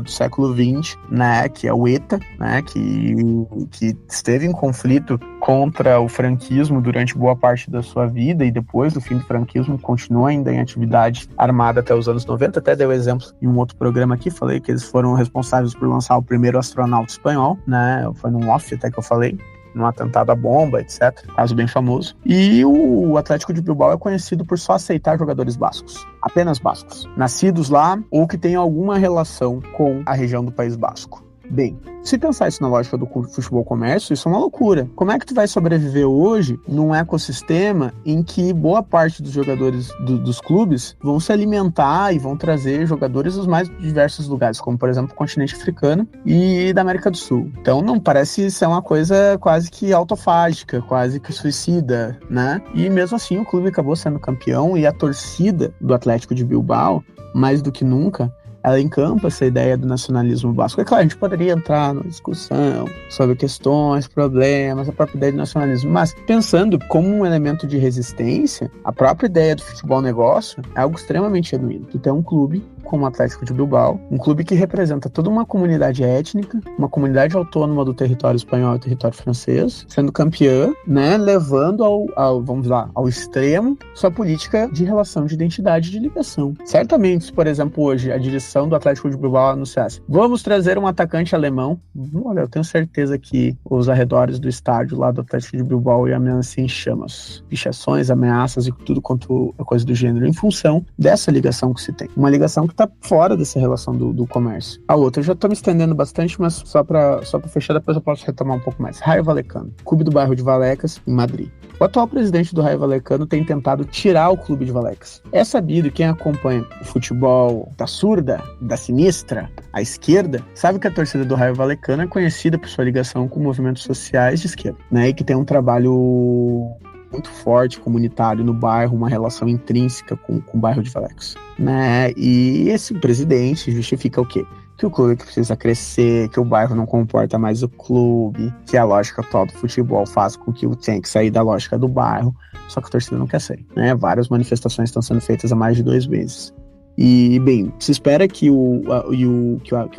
Speaker 1: do século XX, né? Que é o ETA, né? Que esteve em conflito contra o franquismo durante boa parte da sua vida e depois do fim do franquismo continua ainda em atividade armada até os anos 90, até dei o exemplo em um outro programa aqui, falei que eles foram responsáveis por lançar o primeiro astronauta espanhol, né, foi num off até que eu falei, num atentado à bomba, etc, caso bem famoso, e o Atlético de Bilbao é conhecido por só aceitar jogadores bascos, apenas bascos, nascidos lá ou que tenham alguma relação com a região do País Basco. Bem, se pensar isso na lógica do futebol comércio, isso é uma loucura. Como é que tu vai sobreviver hoje num ecossistema em que boa parte dos jogadores dos clubes vão se alimentar e vão trazer jogadores dos mais diversos lugares, como por exemplo o continente africano e da América do Sul? Então não parece ser uma coisa quase que autofágica, quase que suicida, né? E mesmo assim o clube acabou sendo campeão e a torcida do Atlético de Bilbao, mais do que nunca, ela encampa essa ideia do nacionalismo basco. É claro, a gente poderia entrar numa discussão sobre questões, problemas, a própria ideia do nacionalismo, mas pensando como um elemento de resistência, a própria ideia do futebol negócio é algo extremamente genuíno. Tu tem um clube como o Atlético de Bilbao, um clube que representa toda uma comunidade étnica, uma comunidade autônoma do território espanhol e território francês, sendo campeã, né, levando ao extremo sua política de relação de identidade e de ligação. Certamente, se, por exemplo, hoje a direção do Atlético de Bilbao anunciasse: vamos trazer um atacante alemão, olha, eu tenho certeza que os arredores do estádio lá do Atlético de Bilbao iam ameaçar em chamas, pichações, ameaças e tudo quanto a coisa do gênero, em função dessa ligação que se tem. Uma ligação que está fora dessa relação do comércio. A outra, eu já estou me estendendo bastante, mas só para fechar, depois eu posso retomar um pouco mais. Raio Vallecano, clube do bairro de Vallecas, em Madrid. O atual presidente do Raio Vallecano tem tentado tirar o clube de Vallecas. É sabido, quem acompanha o futebol da surda, da sinistra, à esquerda, sabe que a torcida do Raio Vallecano é conhecida por sua ligação com movimentos sociais de esquerda, né, e que tem um trabalho muito forte, comunitário no bairro, uma relação intrínseca com o bairro de Vallecas, né? E esse presidente justifica o quê? Que o clube precisa crescer, que o bairro não comporta mais o clube, que a lógica atual do futebol faz com que o tenha que sair da lógica do bairro, só que a torcida não quer sair, né? Várias manifestações estão sendo feitas há mais de 2 meses. E, bem, se espera que o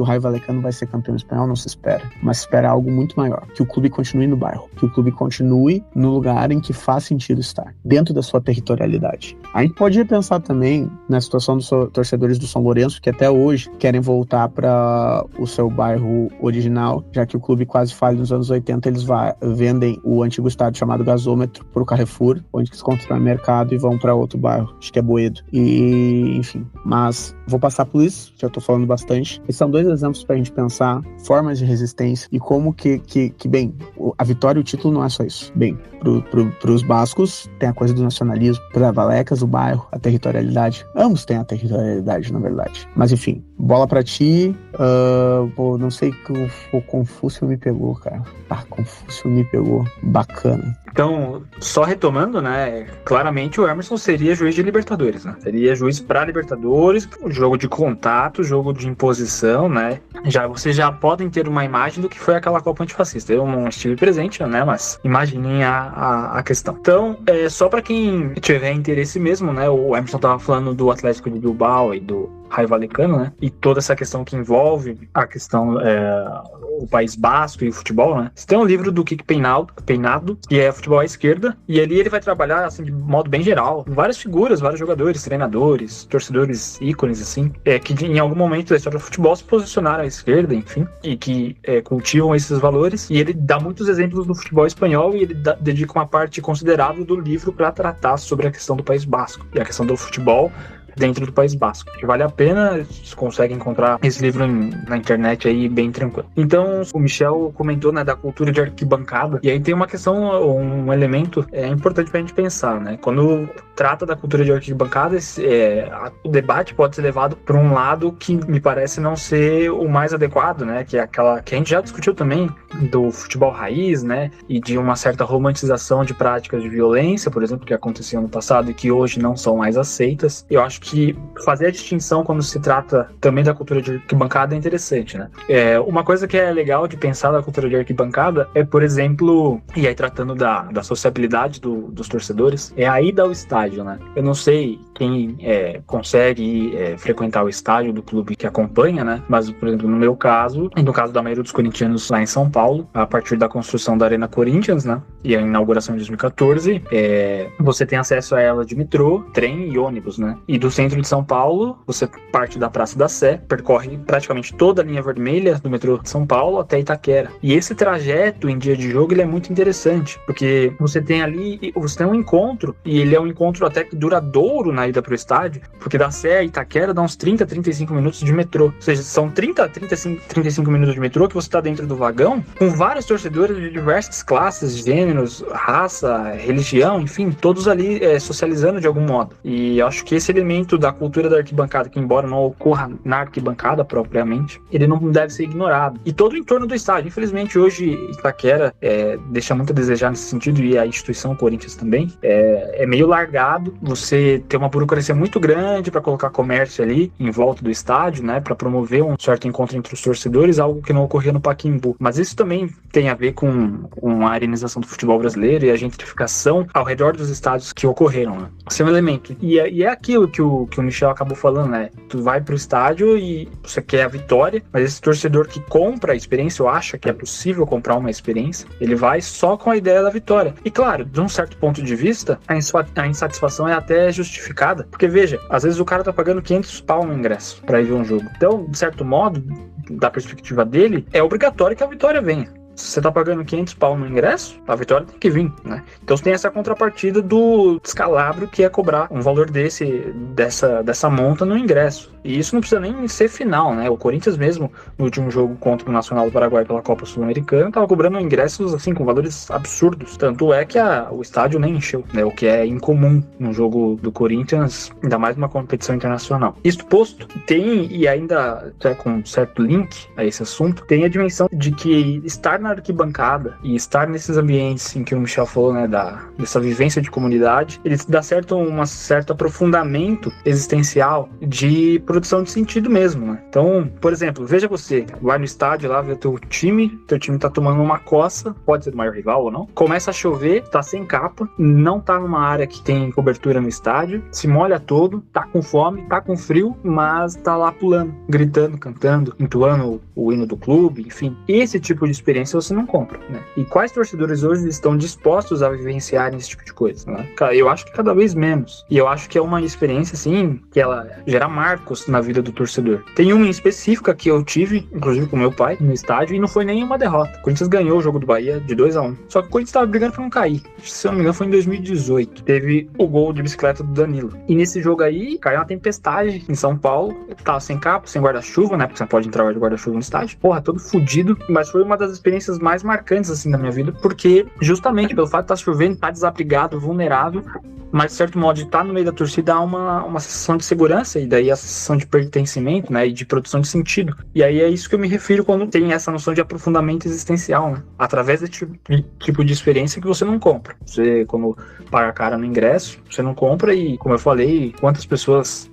Speaker 1: Raio Vallecano vai ser campeão espanhol, não se espera, mas se espera algo muito maior, que o clube continue no bairro, que o clube continue no lugar em que faz sentido estar, dentro da sua territorialidade. A gente pode pensar também na situação dos torcedores do São Lourenço, que até hoje querem voltar para o seu bairro original, já que o clube quase falha nos anos 80, eles vendem o antigo estádio chamado Gasômetro para o Carrefour, onde se constrói mercado, e vão para outro bairro, acho que é Boedo. E, enfim, mas vou passar por isso, já tô falando bastante. Esses são 2 exemplos pra gente pensar formas de resistência e como que bem, a vitória e o título não é só isso. Bem, pros bascos tem a coisa do nacionalismo, para Vallecas, o bairro, a territorialidade. Ambos têm a territorialidade, na verdade. Mas enfim, bola pra ti. Não sei que o Confúcio me pegou, cara. Confúcio me pegou. Bacana.
Speaker 2: Então, só retomando, né, claramente o Emerson seria juiz de Libertadores, né? Seria juiz para Libertadores, jogo de contato, jogo de imposição, né? Vocês já podem ter uma imagem do que foi aquela Copa Antifascista. Eu não estive presente, né, mas imaginem a questão. Então, só para quem tiver interesse mesmo, né, o Emerson tava falando do Atlético de Bilbao e do Raio Vallecano, né, e toda essa questão que envolve a questão o País Basco e o futebol, né? Você tem um livro do Kike Peinado, que é Futebol à Esquerda, e ali ele vai trabalhar, assim, de modo bem geral, várias figuras, vários jogadores, treinadores, torcedores, ícones, assim, que em algum momento da história do futebol se posicionaram à esquerda, enfim, e que cultivam esses valores, e ele dá muitos exemplos do futebol espanhol, e ele dedica uma parte considerável do livro para tratar sobre a questão do País Basco, e a questão do futebol dentro do País Basco. Vale a pena, você consegue encontrar esse livro na internet aí bem tranquilo. Então, o Michel comentou, né, da cultura de arquibancada, e aí tem uma questão, um elemento importante pra gente pensar, né? Quando trata da cultura de arquibancada, o debate pode ser levado para um lado que me parece não ser o mais adequado, né? Que é aquela que a gente já discutiu também, do futebol raiz, né? E de uma certa romantização de práticas de violência, por exemplo, que aconteciam no passado e que hoje não são mais aceitas. Eu acho que fazer a distinção quando se trata também da cultura de arquibancada é interessante, né? Uma coisa que é legal de pensar da cultura de arquibancada é, por exemplo, e aí tratando da sociabilidade dos torcedores, é a ida ao estádio, né? Eu não sei quem consegue frequentar o estádio do clube que acompanha, né? Mas, por exemplo, no meu caso, e no caso da maioria dos corintianos lá em São Paulo, a partir da construção da Arena Corinthians, né? E a inauguração em 2014, você tem acesso a ela de metrô, trem e ônibus, né? E do centro de São Paulo, você parte da Praça da Sé, percorre praticamente toda a linha vermelha do metrô de São Paulo até Itaquera. E esse trajeto em dia de jogo, ele é muito interessante, porque você tem um encontro, e ele é um encontro até que duradouro na ida pro estádio, porque da Sé a Itaquera dá uns 30, 35 minutos de metrô. Ou seja, são 30, 35 minutos de metrô que você tá dentro do vagão, com vários torcedores de diversas classes, gêneros, raça, religião, enfim, todos ali socializando de algum modo. E acho que esse elemento da cultura da arquibancada, que embora não ocorra na arquibancada propriamente, ele não deve ser ignorado. E todo o entorno do estádio, infelizmente hoje Itaquera deixa muito a desejar nesse sentido, e a instituição Corinthians também, é meio largado. Você tem uma burocracia muito grande para colocar comércio ali em volta do estádio, né, para promover um certo encontro entre os torcedores, algo que não ocorria no Pacaembu. Mas isso também tem a ver com a arenização do futebol brasileiro e a gentrificação ao redor dos estádios que ocorreram, né? Esse é um elemento. E é aquilo que o Michel acabou falando, né? Tu vai pro estádio e você quer a vitória, mas esse torcedor que compra a experiência, ou acha que é possível comprar uma experiência, ele vai só com a ideia da vitória. E claro, de um certo ponto de vista, a insatisfação é até justificada, porque veja, às vezes o cara tá pagando 500 pau no ingresso pra ir ver um jogo. Então, de certo modo, da perspectiva dele, é obrigatório que a vitória venha. Se você tá pagando 500 pau no ingresso, a vitória tem que vir, né? Então você tem essa contrapartida do descalabro, que é cobrar um valor dessa monta no ingresso. E isso não precisa nem ser final, né? O Corinthians mesmo, no último jogo contra o Nacional do Paraguai pela Copa Sul-Americana, tava cobrando ingressos, assim, com valores absurdos. Tanto é que o estádio nem encheu, né? O que é incomum num jogo do Corinthians, ainda mais numa competição internacional. Isto posto, tem, e ainda com um certo link a esse assunto, tem a dimensão de que estar na arquibancada e estar nesses ambientes em que o Michel falou, né, dessa vivência de comunidade, ele dá um certo aprofundamento existencial de produção de sentido mesmo, né? Então, por exemplo, veja você, vai no estádio lá, vê teu time tá tomando uma coça, pode ser do maior rival ou não, começa a chover, tá sem capa, não tá numa área que tem cobertura no estádio, se molha todo, tá com fome, tá com frio, mas tá lá pulando, gritando, cantando, entoando o hino do clube, enfim. Esse tipo de experiência você não compra, né? E quais torcedores hoje estão dispostos a vivenciar esse tipo de coisa, né? Eu acho que cada vez menos. E eu acho que é uma experiência, assim, que ela gera marcos na vida do torcedor. Tem uma em específica que eu tive, inclusive com meu pai, no estádio, e não foi nem uma derrota. O Corinthians ganhou o jogo do Bahia de 2-1. Só que o Corinthians estava brigando pra não cair. Se eu não me engano, foi em 2018. Teve o gol de bicicleta do Danilo. E nesse jogo aí, caiu uma tempestade em São Paulo. Tava sem capa, sem guarda-chuva, né? Porque você não pode entrar de guarda-chuva no estádio. Porra, todo fudido. Mas foi uma das experiências mais marcantes, assim, da minha vida, porque justamente pelo fato de estar chovendo, estar desabrigado, vulnerável, mas de certo modo de estar no meio da torcida há uma sensação de segurança, e daí a sensação de pertencimento, né, e de produção de sentido. E aí é isso que eu me refiro quando tem essa noção de aprofundamento existencial, né, através desse tipo de experiência que você não compra. Você, quando paga a cara no ingresso, você não compra, e como eu falei, quantas pessoas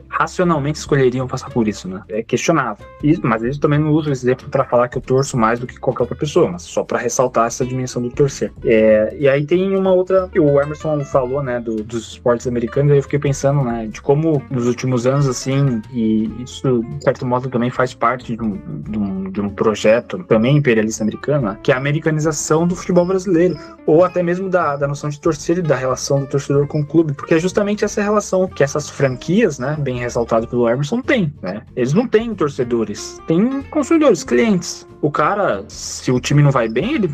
Speaker 2: racionalmente escolheriam passar por isso, né? É questionável. Mas eu também não uso esse exemplo para falar que eu torço mais do que qualquer outra pessoa, mas só para ressaltar essa dimensão do torcer. E aí tem uma outra, o Emerson falou, né, dos esportes americanos, e aí eu fiquei pensando, né, de como nos últimos anos, assim, e isso de certo modo também faz parte de um projeto também imperialista americano, né, que é a americanização do futebol brasileiro, ou até mesmo da noção de torcer e da relação do torcedor com o clube, porque é justamente essa relação que essas franquias, né, bem ressaltado pelo Emerson, têm, né? Eles não têm torcedores, têm consumidores, clientes. O cara, se o time não vai bem, ele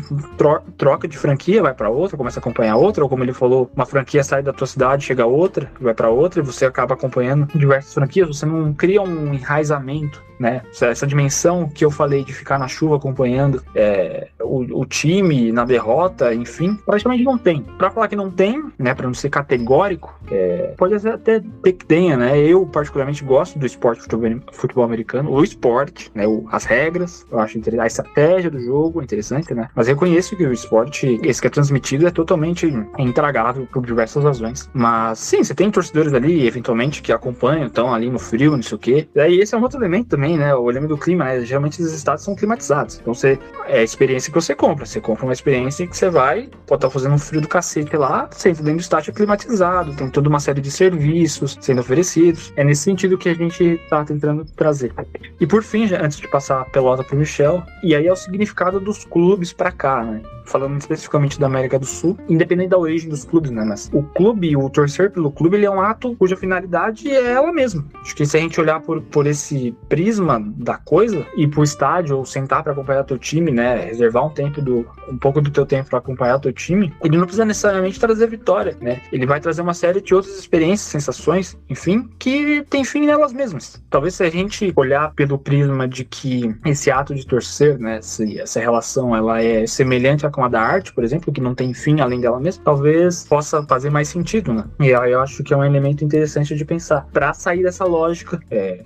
Speaker 2: troca de franquia, vai pra outra, começa a acompanhar outra, ou como ele falou, uma franquia sai da tua cidade, chega outra, vai pra outra, e você acaba acompanhando diversas franquias, você não cria um enraizamento, né? Essa dimensão que eu falei de ficar na chuva acompanhando o time na derrota, enfim, praticamente não tem. Pra falar que não tem, né, pra não ser categórico, pode até ter que tenha, né? Eu particularmente gosto do esporte futebol americano, o esporte, né, as regras, eu acho interessante, a estratégia do jogo é interessante, né? Mas reconheço que o esporte, esse que é transmitido, é totalmente intragável por diversas razões. Mas sim, você tem torcedores ali, eventualmente, que acompanham, estão ali no frio, não sei o quê. E aí esse é um outro elemento também, né? O elemento do clima, né? Geralmente os estados são climatizados. Então é a experiência que você compra. Você compra uma experiência que você vai, pode estar fazendo um frio do cacete lá, você entra dentro do estádio climatizado, tem toda uma série de serviços sendo oferecidos. É nesse sentido que a gente tá tentando trazer. E por fim, antes de passar a pelota pro Michel, e aí é o significado chegada dos clubes pra cá, né? Falando especificamente da América do Sul, independente da origem dos clubes, né? Mas o clube, o torcer pelo clube, ele é um ato cuja finalidade é ela mesma. Acho que se a gente olhar por esse prisma da coisa, ir pro estádio ou sentar pra acompanhar teu time, né? Reservar um pouco do teu tempo pra acompanhar teu time, ele não precisa necessariamente trazer vitória, né? Ele vai trazer uma série de outras experiências, sensações, enfim, que tem fim nelas mesmas. Talvez se a gente olhar pelo prisma de que esse ato de torcer, né? Essa relação, ela é semelhante à com a da arte, por exemplo, que não tem fim além dela mesma, talvez possa fazer mais sentido, né? E aí eu acho que é um elemento interessante de pensar. Pra sair dessa lógica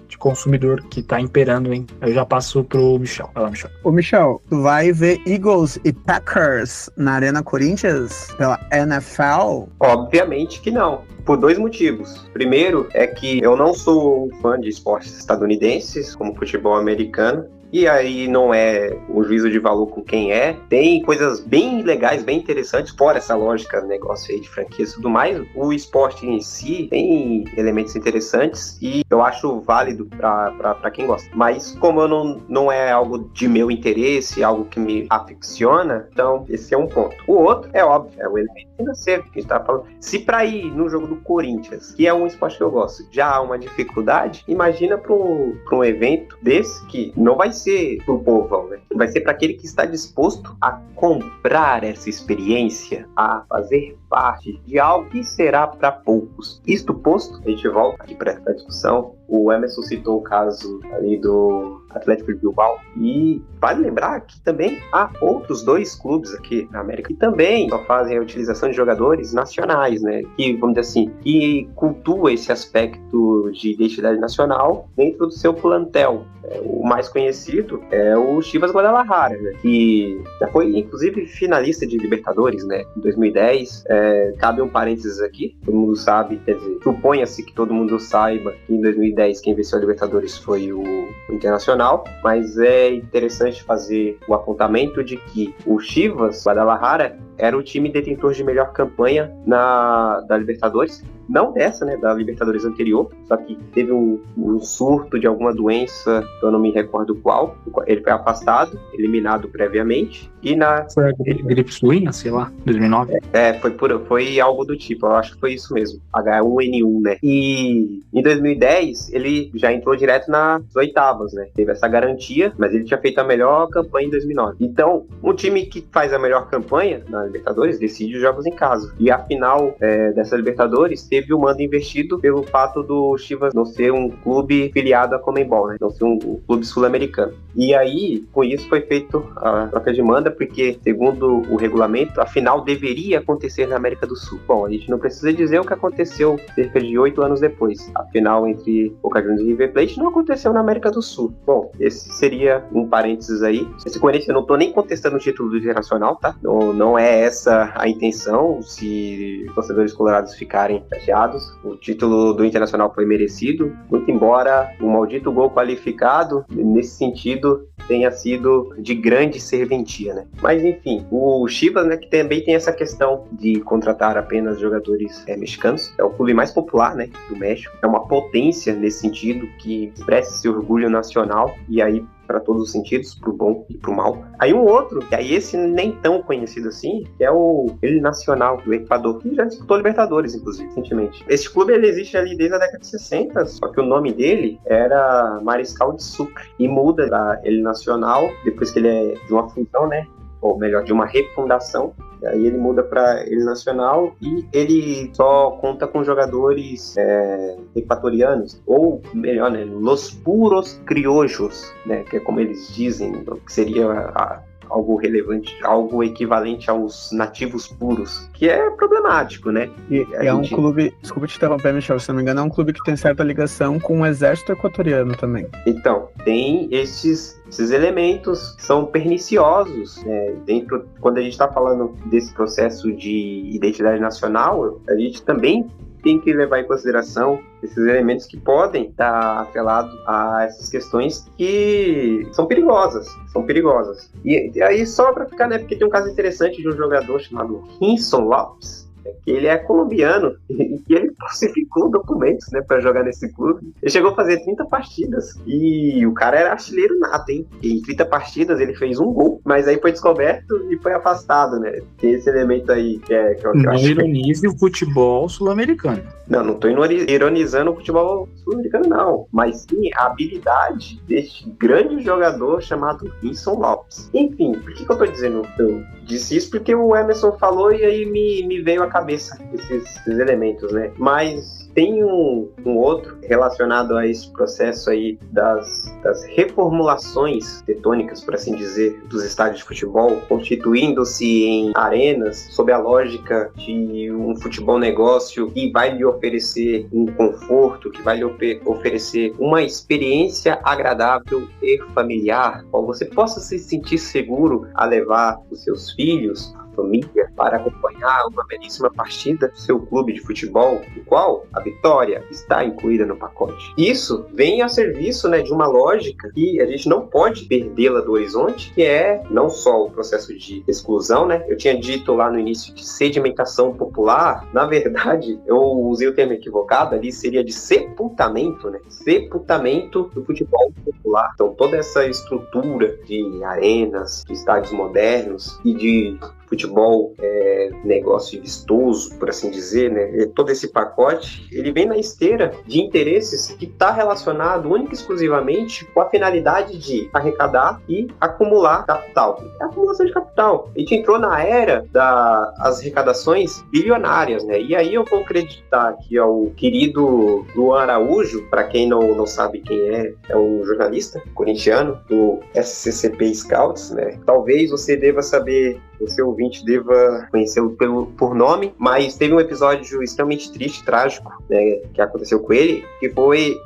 Speaker 2: de consumidor que tá imperando, hein? Eu já passo pro Michel. Vai lá, Michel.
Speaker 1: Ô, Michel, tu vai ver Eagles e Packers na Arena Corinthians pela NFL?
Speaker 3: Obviamente que não. Por 2 motivos. Primeiro é que eu não sou um fã de esportes estadunidenses, como futebol americano. E aí não é um juízo de valor com quem é. Tem coisas bem legais, bem interessantes, fora essa lógica, negócio aí de franquias e tudo mais. O esporte em si tem elementos interessantes e eu acho válido para quem gosta. Mas como eu não é algo de meu interesse, algo que me aficiona, então esse é um ponto. O outro, é óbvio, é o elemento financeiro que a gente tá falando. Se para ir no jogo do Corinthians, que é um esporte que eu gosto, já há uma dificuldade, imagina para um evento desse que não vai ser pro povão, né? Vai ser para aquele que está disposto a comprar essa experiência, a fazer parte de algo que será para poucos. Isto posto, a gente volta aqui para a discussão. O Emerson citou o caso ali do Atlético de Bilbao e vale lembrar que também há outros 2 clubes aqui na América que também só fazem a utilização de jogadores nacionais, né? Que, vamos dizer assim, que cultua esse aspecto de identidade nacional dentro do seu plantel. O mais conhecido é o Chivas Guadalajara, né? Que já foi, inclusive, finalista de Libertadores, né? Em 2010. Cabe um parênteses aqui, todo mundo sabe, quer dizer, suponha-se que todo mundo saiba que em 2010 quem venceu a Libertadores foi o Internacional, mas é interessante fazer o apontamento de que o Chivas Guadalajara era o time detentor de melhor campanha da Libertadores, não dessa, né, da Libertadores anterior, só que teve um surto de alguma doença, eu não me recordo qual, ele foi afastado, eliminado previamente, e
Speaker 2: Foi a gripe suína, sei lá, 2009?
Speaker 3: Foi algo do tipo, eu acho que foi isso mesmo, H1N1, né, e em 2010 ele já entrou direto nas oitavas, né, teve essa garantia, mas ele tinha feito a melhor campanha em 2009, então, um time que faz a melhor campanha na Libertadores decide os jogos em casa, e a final dessa Libertadores teve o mando invertido pelo fato do Chivas não ser um clube filiado à Conmebol, né? Não ser um clube sul-americano. E aí, com isso, foi feito a troca de manda, porque, segundo o regulamento, a final deveria acontecer na América do Sul. Bom, a gente não precisa dizer o que aconteceu cerca de 8 anos depois. A final entre Boca Juniors e River Plate não aconteceu na América do Sul. Bom, esse seria um parênteses aí. Esse Corinthians, eu não tô nem contestando o título do Internacional, tá? Não é essa a intenção, se os torcedores colorados ficarem chateados. O título do Internacional foi merecido, muito embora o maldito gol qualificado, nesse sentido, tenha sido de grande serventia, né? Mas enfim, o Chivas, né, que também tem essa questão de contratar apenas jogadores mexicanos, é o clube mais popular, né, do México, é uma potência nesse sentido, que expressa esse orgulho nacional, e aí para todos os sentidos, pro bom e pro mal. Aí um outro, que aí esse nem tão conhecido assim, que é o El Nacional do Equador, que já disputou Libertadores, inclusive, recentemente. Esse clube, ele existe ali desde a década de 60, só que o nome dele era Mariscal de Sucre, e muda para El Nacional, depois que ele é de uma fusão, né, ou melhor, de uma refundação. Aí ele muda para ele Nacional e ele só conta com jogadores equatorianos, ou melhor, né, Los Puros Criollos, né, que é como eles dizem, que seria algo relevante, algo equivalente aos nativos puros, que é problemático, né?
Speaker 1: E é um clube, desculpa te interromper, Michel, se não me engano, é um clube que tem certa ligação com o exército equatoriano também.
Speaker 3: Então, tem esses elementos que são perniciosos, né? Dentro, quando a gente está falando desse processo de identidade nacional, a gente também tem que levar em consideração esses elementos que podem estar atrelados a essas questões que são perigosas. E aí, só para ficar, né, porque tem um caso interessante de um jogador chamado Rinson Lopes, que ele é colombiano e que ele falsificou documentos, né, para jogar nesse clube. Ele chegou a fazer 30 partidas e o cara era artilheiro nato, hein? E em 30 partidas ele fez um gol, mas aí foi descoberto e foi afastado, né? Tem esse elemento aí que é que eu
Speaker 2: Não
Speaker 3: acho.
Speaker 2: ironize o futebol sul-americano.
Speaker 3: Não tô ironizando o futebol sul-americano, não. Mas sim a habilidade deste grande jogador chamado Wilson Lopes. Enfim, por que eu tô dizendo? Eu disse isso porque o Emerson falou e aí me veio à cabeça esses elementos, né? Mas tem um outro relacionado a esse processo aí das reformulações tectônicas, por assim dizer, dos estádios de futebol, constituindo-se em arenas sob a lógica de um futebol negócio que vai lhe oferecer um conforto, que vai lhe oferecer uma experiência agradável e familiar, qual você possa se sentir seguro a levar os seus filhos, família, para acompanhar uma belíssima partida do seu clube de futebol, no qual a vitória está incluída no pacote. Isso vem a serviço, né, de uma lógica que a gente não pode perdê-la do horizonte, que é não só o processo de exclusão, né? Eu tinha dito lá no início de sedimentação popular, na verdade, eu usei o termo equivocado, ali seria de sepultamento, né? Sepultamento do futebol popular. Então, toda essa estrutura de arenas, de estádios modernos e de futebol negócio vistoso, por assim dizer, né? Todo esse pacote, ele vem na esteira de interesses que está relacionado única e exclusivamente com a finalidade de arrecadar e acumular capital. É a acumulação de capital. A gente entrou na era das arrecadações bilionárias, né? E aí eu vou acreditar aqui ao querido Luan Araújo, para quem não sabe quem é um jornalista corintiano do SCCP Scouts, né? Talvez você deva saber, você ouvinte deva conhecê-lo por nome, mas teve um episódio extremamente triste, trágico, né, que aconteceu com ele, que foi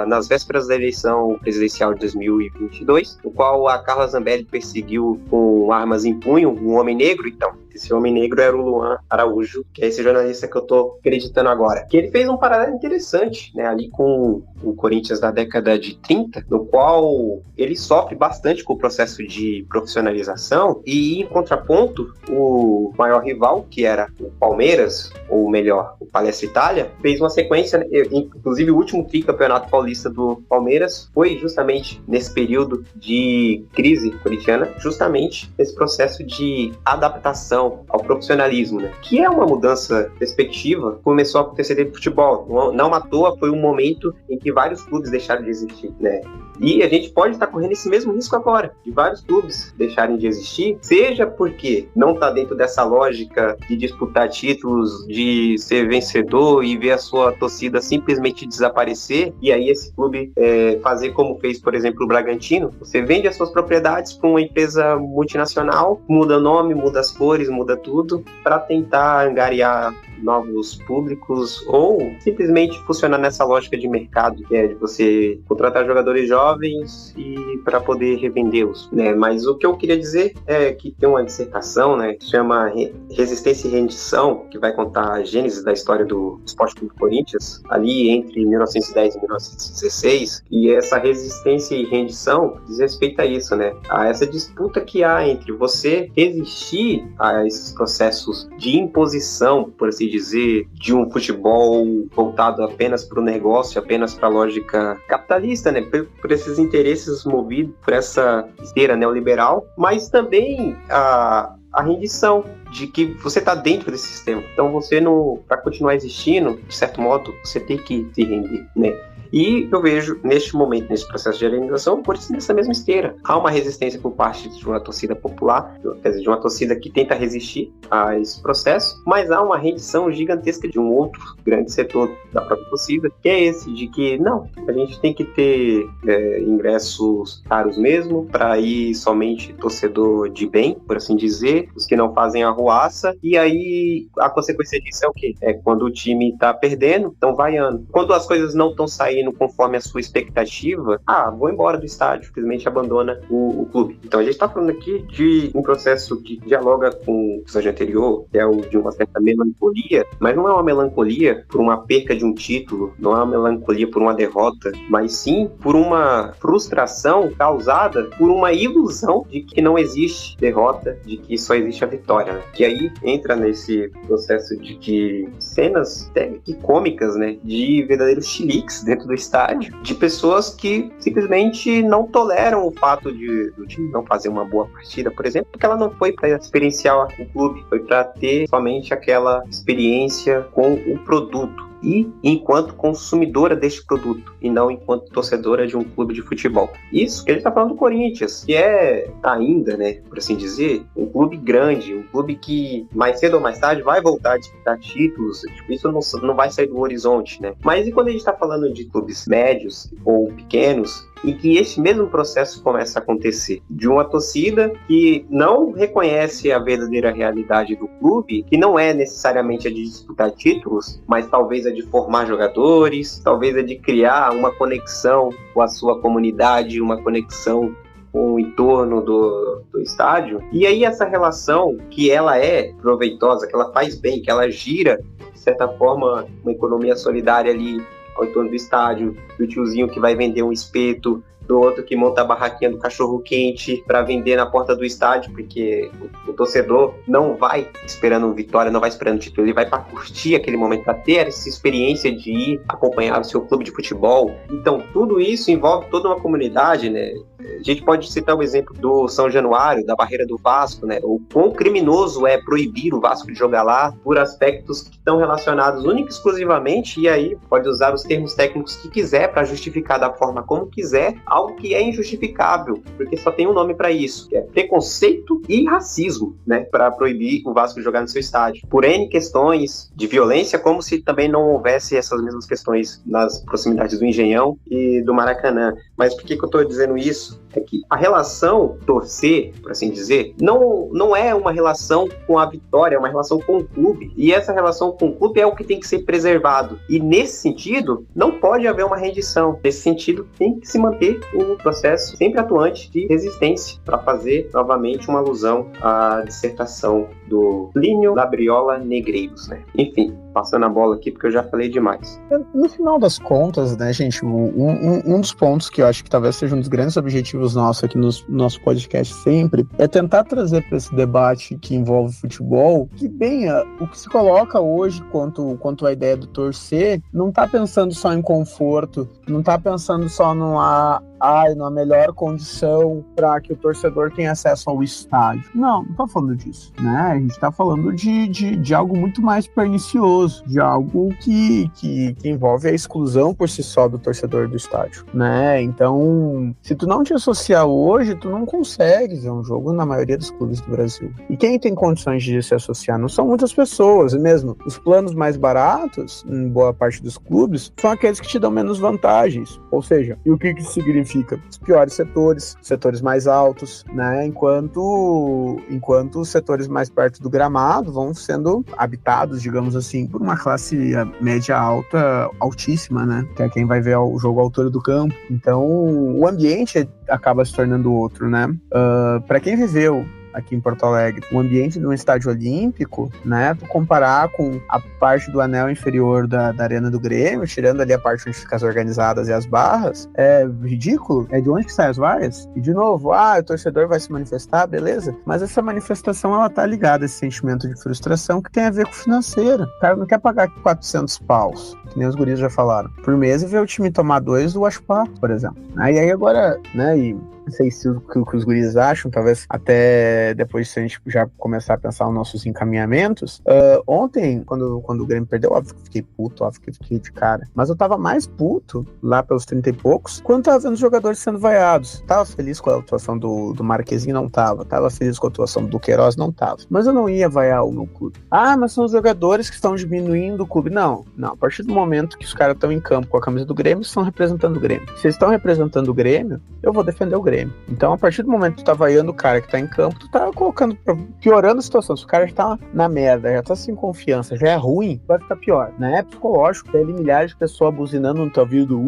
Speaker 3: nas vésperas da eleição presidencial de 2022, no qual a Carla Zambelli perseguiu com armas em punho um homem negro. Então, esse homem negro era o Luan Araújo, que é esse jornalista que eu tô acreditando agora. Que ele fez um paralelo interessante, né, ali com o Corinthians da década de 30, no qual ele sofre bastante com o processo de profissionalização e, em contraponto, o maior rival, que era o Palmeiras, ou melhor, o Palestra Itália, fez uma sequência, inclusive o último tricampeonato paulista do Palmeiras foi justamente nesse período de crise corintiana, justamente nesse processo de adaptação ao profissionalismo, né? Que é uma mudança de perspectiva, começou a acontecer dentro do futebol. Não à toa foi um momento em que vários clubes deixaram de existir, né? E a gente pode estar correndo esse mesmo risco agora, de vários clubes deixarem de existir, seja porque não está dentro dessa lógica de disputar títulos, de ser vencedor e ver a sua torcida simplesmente desaparecer, e aí esse clube fazer como fez, por exemplo, o Bragantino. Você vende as suas propriedades para uma empresa multinacional, muda o nome, muda as cores, muda tudo, para tentar angariar novos públicos ou simplesmente funcionar nessa lógica de mercado, que é de você contratar jogadores jovens e para poder revendê-los, né? Mas o que eu queria dizer é que tem uma dissertação, né, que chama Resistência e Rendição, que vai contar a gênese da história do Esporte Clube Corinthians, ali entre 1910 e 1916, e essa resistência e rendição diz respeito a isso, né? A essa disputa que há entre você resistir a esses processos de imposição, por assim dizer, de um futebol voltado apenas para o negócio, apenas para a lógica capitalista, né? Por esses interesses movidos por essa esteira neoliberal, mas também a rendição de que você está dentro desse sistema. Então você não, para continuar existindo, de certo modo, você tem que se render, né? E eu vejo, neste momento, nesse processo de organização, por isso nessa mesma esteira. Há uma resistência por parte de uma torcida popular, quer dizer, de uma torcida que tenta resistir a esse processo, mas há uma rendição gigantesca de um outro grande setor da própria torcida, que é esse, de que, não, a gente tem que ter ingressos caros mesmo, para ir somente torcedor de bem, por assim dizer, os que não fazem arruaça, e aí a consequência disso é o quê? É quando o time está perdendo, estão vaiando. Quando as coisas não estão saindo indo conforme a sua expectativa, vou embora do estádio, simplesmente abandona o clube. Então a gente está falando aqui de um processo que dialoga com o episódio anterior, que é o de uma certa melancolia, mas não é uma melancolia por uma perca de um título, não é uma melancolia por uma derrota, mas sim por uma frustração causada por uma ilusão de que não existe derrota, de que só existe a vitória, né? Que aí entra nesse processo de cenas até que cômicas, né? De verdadeiros chiliques dentro do estádio, de pessoas que simplesmente não toleram o fato do time não fazer uma boa partida, por exemplo, porque ela não foi para experienciar o clube, foi para ter somente aquela experiência com o produto. E enquanto consumidora deste produto, e não enquanto torcedora de um clube de futebol. Isso que a gente está falando do Corinthians, que é ainda, né, por assim dizer, um clube grande, um clube que mais cedo ou mais tarde vai voltar a disputar títulos, isso não vai sair do horizonte, né? Mas e quando a gente está falando de clubes médios ou pequenos, e que esse mesmo processo começa a acontecer, de uma torcida que não reconhece a verdadeira realidade do clube, que não é necessariamente a de disputar títulos, mas talvez a de formar jogadores, talvez a de criar uma conexão com a sua comunidade, uma conexão com o entorno do estádio. E aí essa relação, que ela é proveitosa, que ela faz bem, que ela gira, de certa forma, uma economia solidária ali ao entorno do estádio, do tiozinho que vai vender um espeto, do outro que monta a barraquinha do cachorro quente para vender na porta do estádio, porque o torcedor não vai esperando vitória, não vai esperando título, ele vai para curtir aquele momento, para ter essa experiência de ir acompanhar o seu clube de futebol. Então tudo isso envolve toda uma comunidade, né? A gente pode citar o exemplo do São Januário, da barreira do Vasco, né? O quão criminoso é proibir o Vasco de jogar lá por aspectos que estão relacionados única e exclusivamente, e aí pode usar os termos técnicos que quiser para justificar da forma como quiser, algo que é injustificável, porque só tem um nome para isso, que é preconceito e racismo, né? Para proibir o Vasco de jogar no seu estádio. Por N questões de violência, como se também não houvesse essas mesmas questões nas proximidades do Engenhão e do Maracanã. Mas por que eu estou dizendo isso? É que a relação torcer, por assim dizer, não é uma relação com a vitória, é uma relação com o clube. E essa relação com o clube é o que tem que ser preservado. E nesse sentido, não pode haver uma rendição. Nesse sentido, tem que se manter um processo sempre atuante de resistência, para fazer novamente uma alusão à dissertação do Plínio Labriola Negreiros, né? Enfim, passando a bola aqui porque eu já falei demais.
Speaker 1: No final das contas, né, gente, um dos pontos que eu acho que talvez seja um dos grandes objetivos nossos aqui no nosso podcast sempre é tentar trazer para esse debate que envolve futebol que venha o que se coloca hoje quanto à ideia do torcer, não tá pensando só em conforto, não tá pensando só numa melhor condição para que o torcedor tenha acesso ao estádio. Não tô falando disso, né? A gente tá falando de algo muito mais pernicioso, de algo que envolve a exclusão por si só do torcedor do estádio, né? Então, se tu não te associar hoje, tu não consegue ver um jogo na maioria dos clubes do Brasil. E quem tem condições de se associar não são muitas pessoas, mesmo os planos mais baratos, em boa parte dos clubes, são aqueles que te dão menos vantagens. Ou seja, e o que isso significa? Os piores setores mais altos, né? Enquanto os setores mais perto do gramado vão sendo habitados, digamos assim, por uma classe média alta, altíssima, né? Que é quem vai ver o jogo à altura do campo. Então, o ambiente acaba se tornando outro, né? Para quem viveu aqui em Porto Alegre, o ambiente de um estádio olímpico, né, tu comparar com a parte do anel inferior da Arena do Grêmio, tirando ali a parte onde ficam as organizadas e as barras, é ridículo, é de onde que saem as vaias? E de novo, o torcedor vai se manifestar, beleza, mas essa manifestação, ela tá ligada a esse sentimento de frustração que tem a ver com o financeiro. O cara não quer pagar 400 paus, que nem os guris já falaram, por mês e ver o time tomar 2 do Washpá, por exemplo. E aí agora, né, e não sei se o que os guris acham, talvez até depois se a gente já começar a pensar nos nossos encaminhamentos. Ontem, quando o Grêmio perdeu, óbvio que fiquei puto, óbvio que fiquei de cara. Mas eu tava mais puto, lá pelos 30 e poucos, quando tava vendo os jogadores sendo vaiados. Tava feliz com a atuação do Marquezinho? Não tava. Tava feliz com a atuação do Queiroz? Não tava. Mas eu não ia vaiar o meu clube. Mas são os jogadores que estão diminuindo o clube. Não. A partir do momento que os caras estão em campo com a camisa do Grêmio, estão representando o Grêmio. Se eles estão representando o Grêmio, eu vou defender o Grêmio. Então, a partir do momento que tu tá vaiando o cara que tá em campo, tu tá colocando, piorando a situação. Se o cara já tá na merda, já tá sem confiança, já é ruim, vai ficar pior. Né? É psicológico, tem ali milhares de pessoas buzinando no teu ouvido,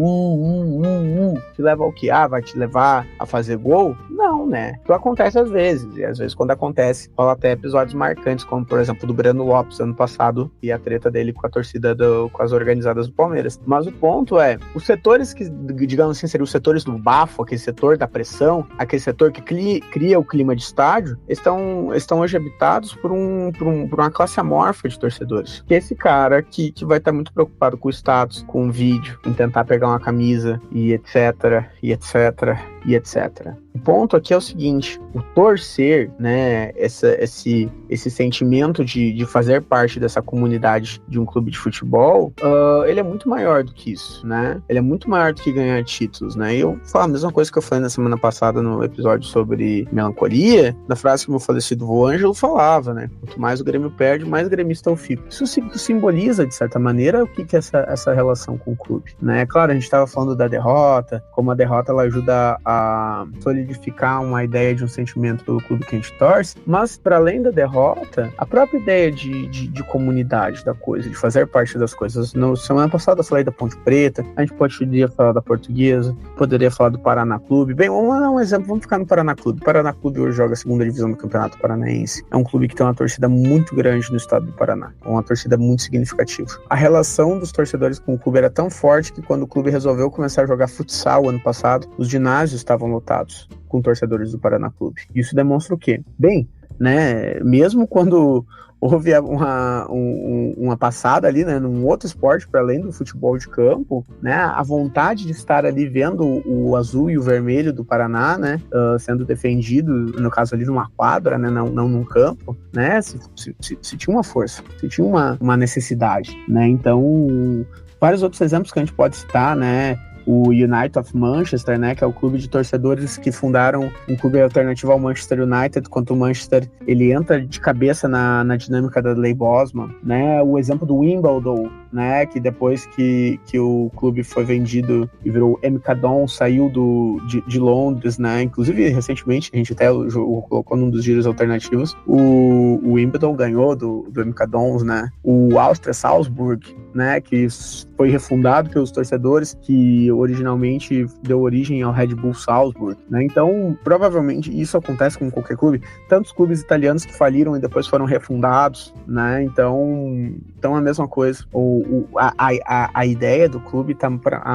Speaker 1: te leva ao que? Vai te levar a fazer gol? Não, né? Isso acontece às vezes, e às vezes quando acontece, rola até episódios marcantes, como por exemplo do Breno Lopes ano passado, e a treta dele com a torcida, com as organizadas do Palmeiras. Mas o ponto é, os setores que, digamos assim, seriam os setores do bafo, aquele setor da pressão, aquele setor que cria o clima de estádio, estão hoje habitados por uma classe amorfa de torcedores. Que é esse cara que vai estar muito preocupado com o status, com o vídeo, em tentar pegar uma camisa, e etc, e etc, e etc. O ponto aqui é o seguinte, o torcer, né, esse sentimento de fazer parte dessa comunidade de um clube de futebol, ele é muito maior do que isso, né? Ele é muito maior do que ganhar títulos, né? E eu falo a mesma coisa que eu falei na semana passada no episódio sobre melancolia, da frase que o meu falecido vô Ângelo falava, né? Quanto mais o Grêmio perde, mais gremista eu fico. Isso simboliza, de certa maneira, o que é essa relação com o clube, né? Claro, a gente estava falando da derrota, como a derrota ela ajuda a solidificar uma ideia de um sentimento pelo clube que a gente torce, mas para além da derrota, a própria ideia de comunidade da coisa, de fazer parte das coisas. Na semana passada eu falei da Ponte Preta, a gente poderia falar da Portuguesa, poderia falar do Paraná Clube. Bem, vamos dar um exemplo, vamos ficar no Paraná Clube. O Paraná Clube hoje joga a segunda divisão do Campeonato Paranaense. É um clube que tem uma torcida muito grande no estado do Paraná, uma torcida muito significativa. A relação dos torcedores com o clube era tão forte que quando o clube resolveu começar a jogar futsal ano passado, os ginásios estavam lotados com torcedores do Paraná Clube. Isso demonstra o quê? Bem, né, mesmo quando houve uma passada ali, né, num outro esporte para além do futebol de campo, né, a vontade de estar ali vendo o azul e o vermelho do Paraná, né, sendo defendido, no caso ali numa quadra, né, não num campo, né, se tinha uma força, se tinha uma necessidade, né, então vários outros exemplos que a gente pode citar, né, o United of Manchester, né, que é o clube de torcedores que fundaram um clube alternativo ao Manchester United, quando o Manchester ele entra de cabeça na dinâmica da lei Bosman, né, o exemplo do Wimbledon, né, que depois que o clube foi vendido e virou MK Dons, saiu de Londres, né, inclusive recentemente a gente até colocou num dos giros alternativos, o Wimbledon ganhou do MK Dons, né, o Austria Salzburg, né, que foi refundado pelos torcedores, que originalmente deu origem ao Red Bull Salzburg, né? Então, provavelmente isso acontece com qualquer clube. Tantos clubes italianos que faliram e depois foram refundados, né? Então é a mesma coisa. A ideia do clube tá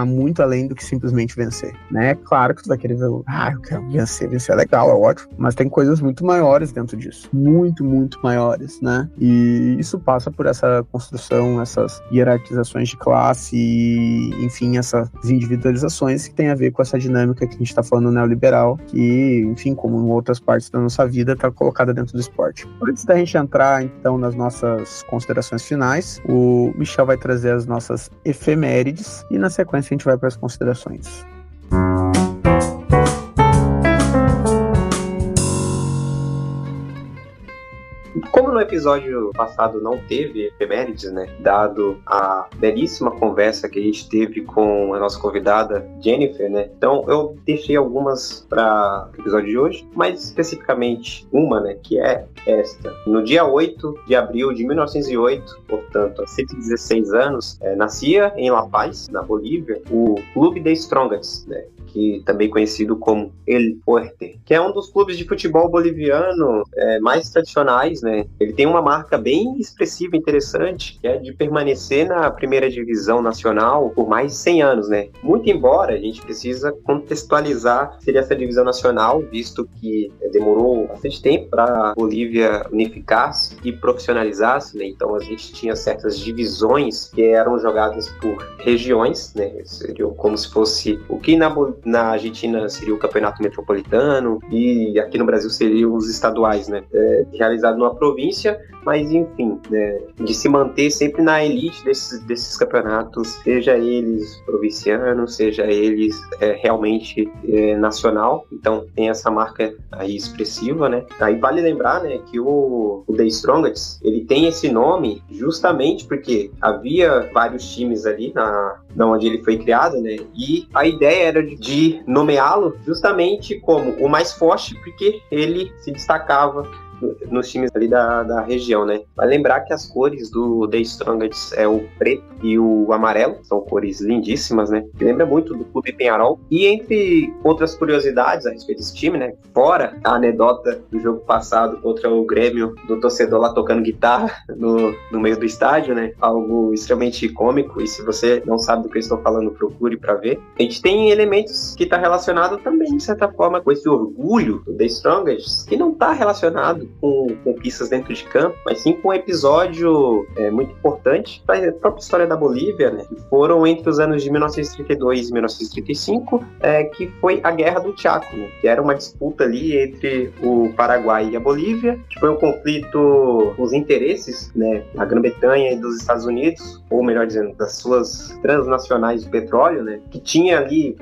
Speaker 1: muito além do que simplesmente vencer, né? Claro que tu vai querer ver, eu quero vencer é legal, é ótimo, mas tem coisas muito maiores dentro disso. Muito, muito maiores, né? E isso passa por essa construção, essas hierarquizações de classe e, enfim, essas individualizações que tem a ver com essa dinâmica que a gente está falando neoliberal, que, enfim, como em outras partes da nossa vida, está colocada dentro do esporte. Antes da gente entrar, então, nas nossas considerações finais, o Michel vai trazer as nossas efemérides e, na sequência, a gente vai para as considerações.
Speaker 3: Como no episódio passado não teve efemérides, né, dado a belíssima conversa que a gente teve com a nossa convidada Jennifer, né, então eu deixei algumas para o episódio de hoje, mas especificamente uma, né, que é esta. No dia 8 de abril de 1908, portanto, há 116 anos, nascia em La Paz, na Bolívia, o Clube de Strongest, né, que também conhecido como El Fuerte, que é um dos clubes de futebol boliviano mais tradicionais, né? Ele tem uma marca bem expressiva e interessante, que é de permanecer na primeira divisão nacional por mais de 100 anos, né? Muito embora a gente precisa contextualizar seria essa divisão nacional, visto que demorou bastante tempo para a Bolívia unificar-se e profissionalizar-se, né? Então a gente tinha certas divisões que eram jogadas por regiões, né? Seria como se fosse o que na Argentina seria o campeonato metropolitano e aqui no Brasil seriam os estaduais, né? Realizado numa província, mas enfim, né? De se manter sempre na elite desses campeonatos, seja eles provincianos, seja eles realmente nacional. Então tem essa marca aí expressiva, né? Aí vale lembrar, né, que o The Strongest, ele tem esse nome justamente porque havia vários times ali na onde ele foi criado, né? E a ideia era de de nomeá-lo justamente como o mais forte, porque ele se destacava nos times ali da região, né? Vai lembrar que as cores do The Strongest é o preto e o amarelo, são cores lindíssimas, né? Que lembra muito do Clube Penharol. E entre outras curiosidades a respeito desse time, né? Fora a anedota do jogo passado contra o Grêmio, do torcedor lá tocando guitarra no meio do estádio, né? Algo extremamente cômico, e se você não sabe do que eu estou falando, procure para ver. A gente tem elementos que tá relacionado também, de certa forma, com esse orgulho do The Strongest, que não tá relacionado com conquistas dentro de campo, mas sim com um episódio muito importante para a própria história da Bolívia, né? Que foram entre os anos de 1932 e 1935, que foi a Guerra do Chaco, né? Que era uma disputa ali entre o Paraguai e a Bolívia, que foi um conflito com os interesses, né, da Grã-Bretanha e dos Estados Unidos, ou melhor dizendo, das suas transnacionais de petróleo, né? Que tinha ali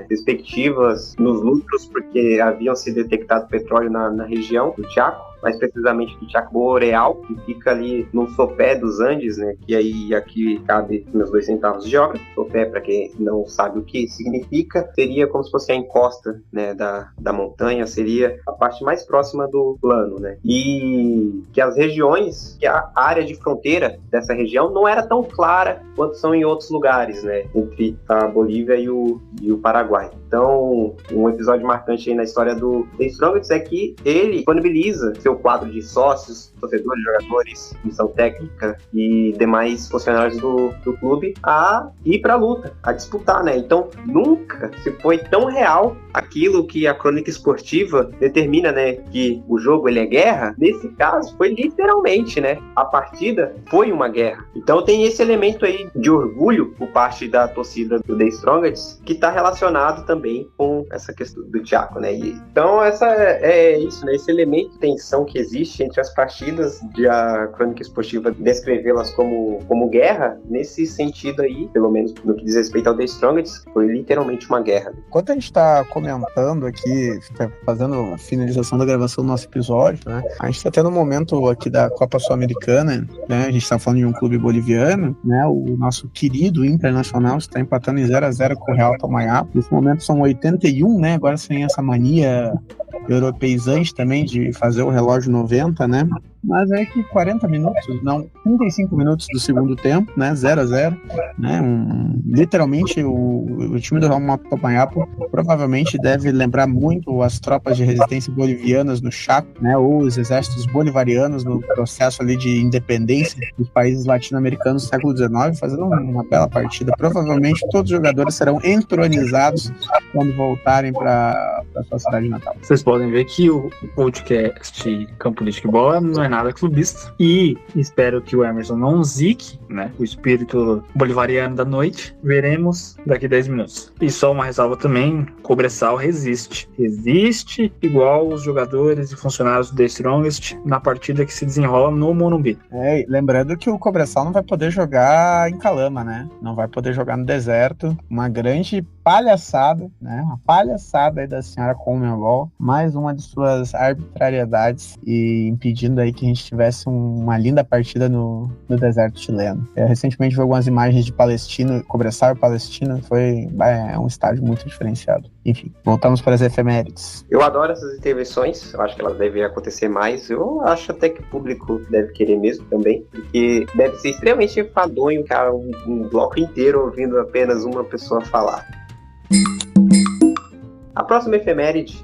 Speaker 3: perspectivas nos lucros, porque haviam se detectado petróleo na região do Chaco, mais precisamente do Chaco Boreal, que fica ali no sopé dos Andes, né? Que aí aqui cabe meus 2 centavos de geógrafo. Sopé, para quem não sabe o que significa, seria como se fosse a encosta, né, da montanha, seria a parte mais próxima do plano, né? E que as regiões, que a área de fronteira dessa região não era tão clara quanto são em outros lugares, né? Entre a Bolívia e o Paraguai. Então, um episódio marcante aí na história do The Strongest é que ele disponibiliza seu quadro de sócios, torcedores, jogadores, comissão técnica e demais funcionários do clube a ir para a luta, a disputar, né? Então, nunca se foi tão real aquilo que a crônica esportiva determina, né? Que o jogo ele é guerra. Nesse caso, foi literalmente, né? A partida foi uma guerra. Então, tem esse elemento aí de orgulho por parte da torcida do The Strongest que está relacionado também com essa questão do Chaco, né? Então, essa é isso, né? Esse elemento de tensão que existe entre as partidas, de a crônica esportiva descrevê-las como guerra, nesse sentido aí, pelo menos no que diz respeito ao The Strongest, foi literalmente uma guerra.
Speaker 1: Enquanto a gente está comentando aqui, fazendo a finalização da gravação do nosso episódio, né, a gente está tendo um momento aqui da Copa Sul-Americana, né, a gente está falando de um clube boliviano, né, o nosso querido Internacional está empatando em 0-0 com o Real Tomayapo. Nesse momento são 81, né, agora sem essa mania europeizante também de fazer o relógio 90, né? Mas é que 35 minutos do segundo tempo, né? 0-0, né? Literalmente o time do Real Tomayapo provavelmente deve lembrar muito as tropas de resistência bolivianas no Chaco, né? Ou os exércitos bolivarianos no processo ali de independência dos países latino-americanos do século XIX, fazendo uma bela partida. Provavelmente todos os jogadores serão entronizados quando voltarem para sua cidade natal.
Speaker 2: Vocês podem ver que o podcast Campo Política e Bola não é nada clubista, e espero que o Emerson não zique, né, o espírito bolivariano da noite. Veremos daqui 10 minutos. E só uma ressalva também, Cobressal resiste igual os jogadores e funcionários do The Strongest na partida que se desenrola no Morumbi.
Speaker 1: Lembrando que o Cobressal não vai poder jogar em Calama, né, não vai poder jogar no deserto. Uma grande palhaçada, né, uma palhaçada aí da senhora Conmebol, mais uma de suas arbitrariedades, e impedindo aí que a gente tivesse uma linda partida no deserto chileno. Recentemente vi algumas imagens de Palestino, Cobressal e Palestina, é um estádio muito diferenciado. Enfim, voltamos para as efemérides.
Speaker 3: Eu adoro essas intervenções, eu acho que elas devem acontecer mais, eu acho até que o público deve querer mesmo também, porque deve ser extremamente enfadonho, cara, um bloco inteiro ouvindo apenas uma pessoa falar. A próxima efeméride,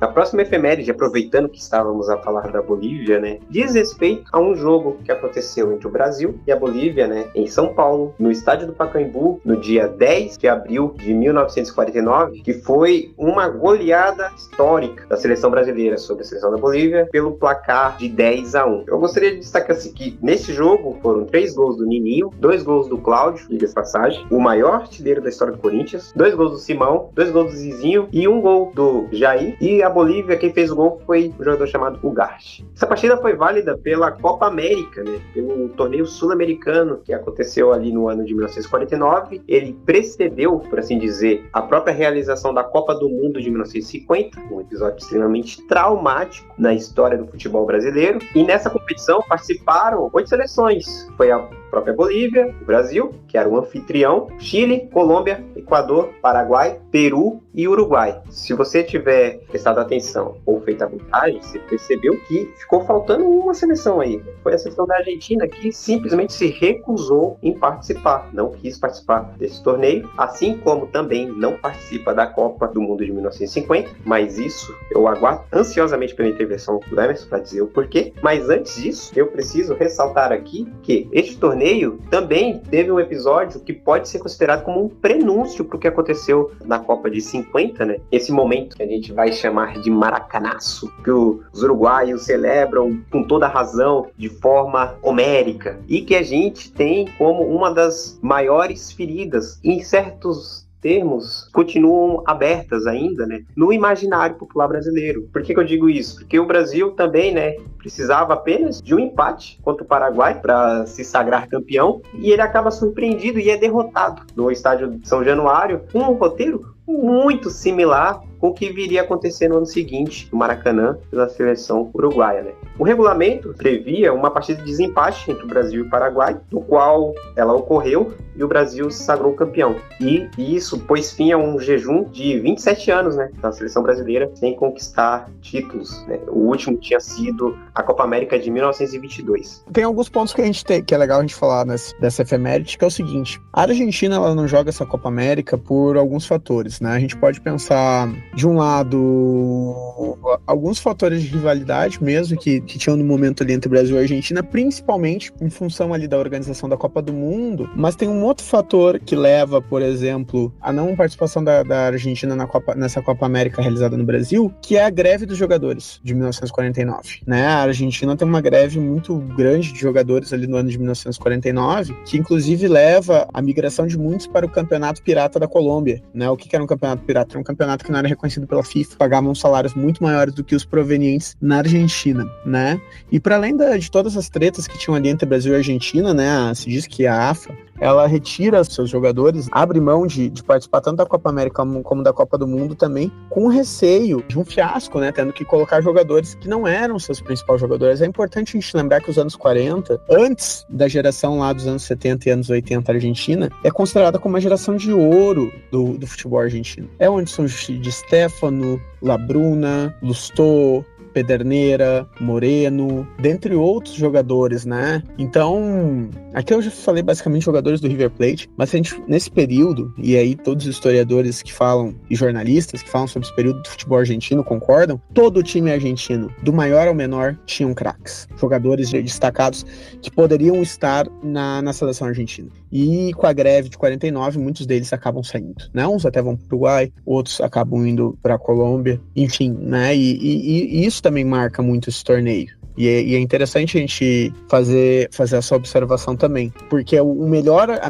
Speaker 3: aproveitando que estávamos a falar da Bolívia, né, diz respeito a um jogo que aconteceu entre o Brasil e a Bolívia, né, em São Paulo, no estádio do Pacaembu, no dia 10 de abril de 1949, que foi uma goleada histórica da seleção brasileira sobre a seleção da Bolívia pelo placar de 10-1. Eu gostaria de destacar assim, que nesse jogo foram 3 gols do Nininho, 2 gols do Cláudio, diga-se passagem, o maior artilheiro da história do Corinthians, 2 gols do Simão, 2 gols do Zizinho e 1 gol do Jair. E a Bolívia, quem fez o gol foi um jogador chamado Ugarte. Essa partida foi válida pela Copa América, né? Pelo torneio sul-americano que aconteceu ali no ano de 1949. Ele precedeu, por assim dizer, a própria realização da Copa do Mundo de 1950, um episódio extremamente traumático na história do futebol brasileiro. E nessa competição participaram 8 seleções. Foi a própria Bolívia, o Brasil, que era o anfitrião, Chile, Colômbia, Equador, Paraguai, Peru e Uruguai. Se você tiver prestado atenção ou feito a contagem, você percebeu que ficou faltando uma seleção aí. Foi a seleção da Argentina que simplesmente se recusou em participar, não quis participar desse torneio, assim como também não participa da Copa do Mundo de 1950, mas isso eu aguardo ansiosamente pela intervenção do Emerson para dizer o porquê. Mas antes disso, eu preciso ressaltar aqui que este torneio também teve um episódio que pode ser considerado como um prenúncio para o que aconteceu na Copa de 50, né? Esse momento que a gente vai chamar de maracanaço, que os uruguaios celebram com toda a razão, de forma homérica, e que a gente tem como uma das maiores feridas em certos termos continuam abertas ainda, né, no imaginário popular brasileiro. Por que eu digo isso? Porque o Brasil também, né, precisava apenas de um empate contra o Paraguai para se sagrar campeão, e ele acaba surpreendido e é derrotado no estádio de São Januário, com um roteiro muito similar com o que viria a acontecer no ano seguinte, no Maracanã, pela seleção uruguaia, né? O regulamento previa uma partida de desempate entre o Brasil e o Paraguai, no qual ela ocorreu e o Brasil se sagrou campeão. E isso pôs fim a um jejum de 27 anos, né, da seleção brasileira sem conquistar títulos, né? O último tinha sido a Copa América de 1922.
Speaker 1: Tem alguns pontos que a gente tem, que é legal a gente falar dessa efeméride, que é o seguinte: a Argentina ela não joga essa Copa América por alguns fatores, né? A gente pode pensar, de um lado, alguns fatores de rivalidade mesmo que tinham no momento ali entre Brasil e Argentina, principalmente em função ali da organização da Copa do Mundo, mas tem um outro fator que leva, por exemplo, a não participação da Argentina nessa Copa América realizada no Brasil, que é a greve dos jogadores de 1949, né? A Argentina tem uma greve muito grande de jogadores ali no ano de 1949, que inclusive leva a migração de muitos para o campeonato pirata da Colômbia, né? O que era um campeonato pirata? Era um campeonato que não era reconhecido pela FIFA, pagavam salários muito maiores do que os provenientes na Argentina, né? E para além de todas as tretas que tinham ali entre Brasil e Argentina, né? Se diz que a AFA, ela retira seus jogadores, abre mão de participar tanto da Copa América como da Copa do Mundo também, com receio de um fiasco, né? Tendo que colocar jogadores que não eram seus principais jogadores. É importante a gente lembrar que os anos 40, antes da geração lá dos anos 70 e anos 80 argentina, é considerada como uma geração de ouro do futebol argentino. É onde são de Stefano, Labruna, Lustó, Pederneira, Moreno, dentre outros jogadores, né? Então, aqui eu já falei basicamente jogadores do River Plate, mas a gente, nesse período, e aí todos os historiadores que falam, e jornalistas que falam sobre esse período do futebol argentino concordam, todo o time argentino, do maior ao menor, tinham craques, jogadores destacados que poderiam estar na seleção argentina. E com a greve de 49, muitos deles acabam saindo, né? Uns até vão para o Uruguai, outros acabam indo para a Colômbia, enfim, né? E isso também marca muito esse torneio. E é interessante a gente fazer essa observação também, porque a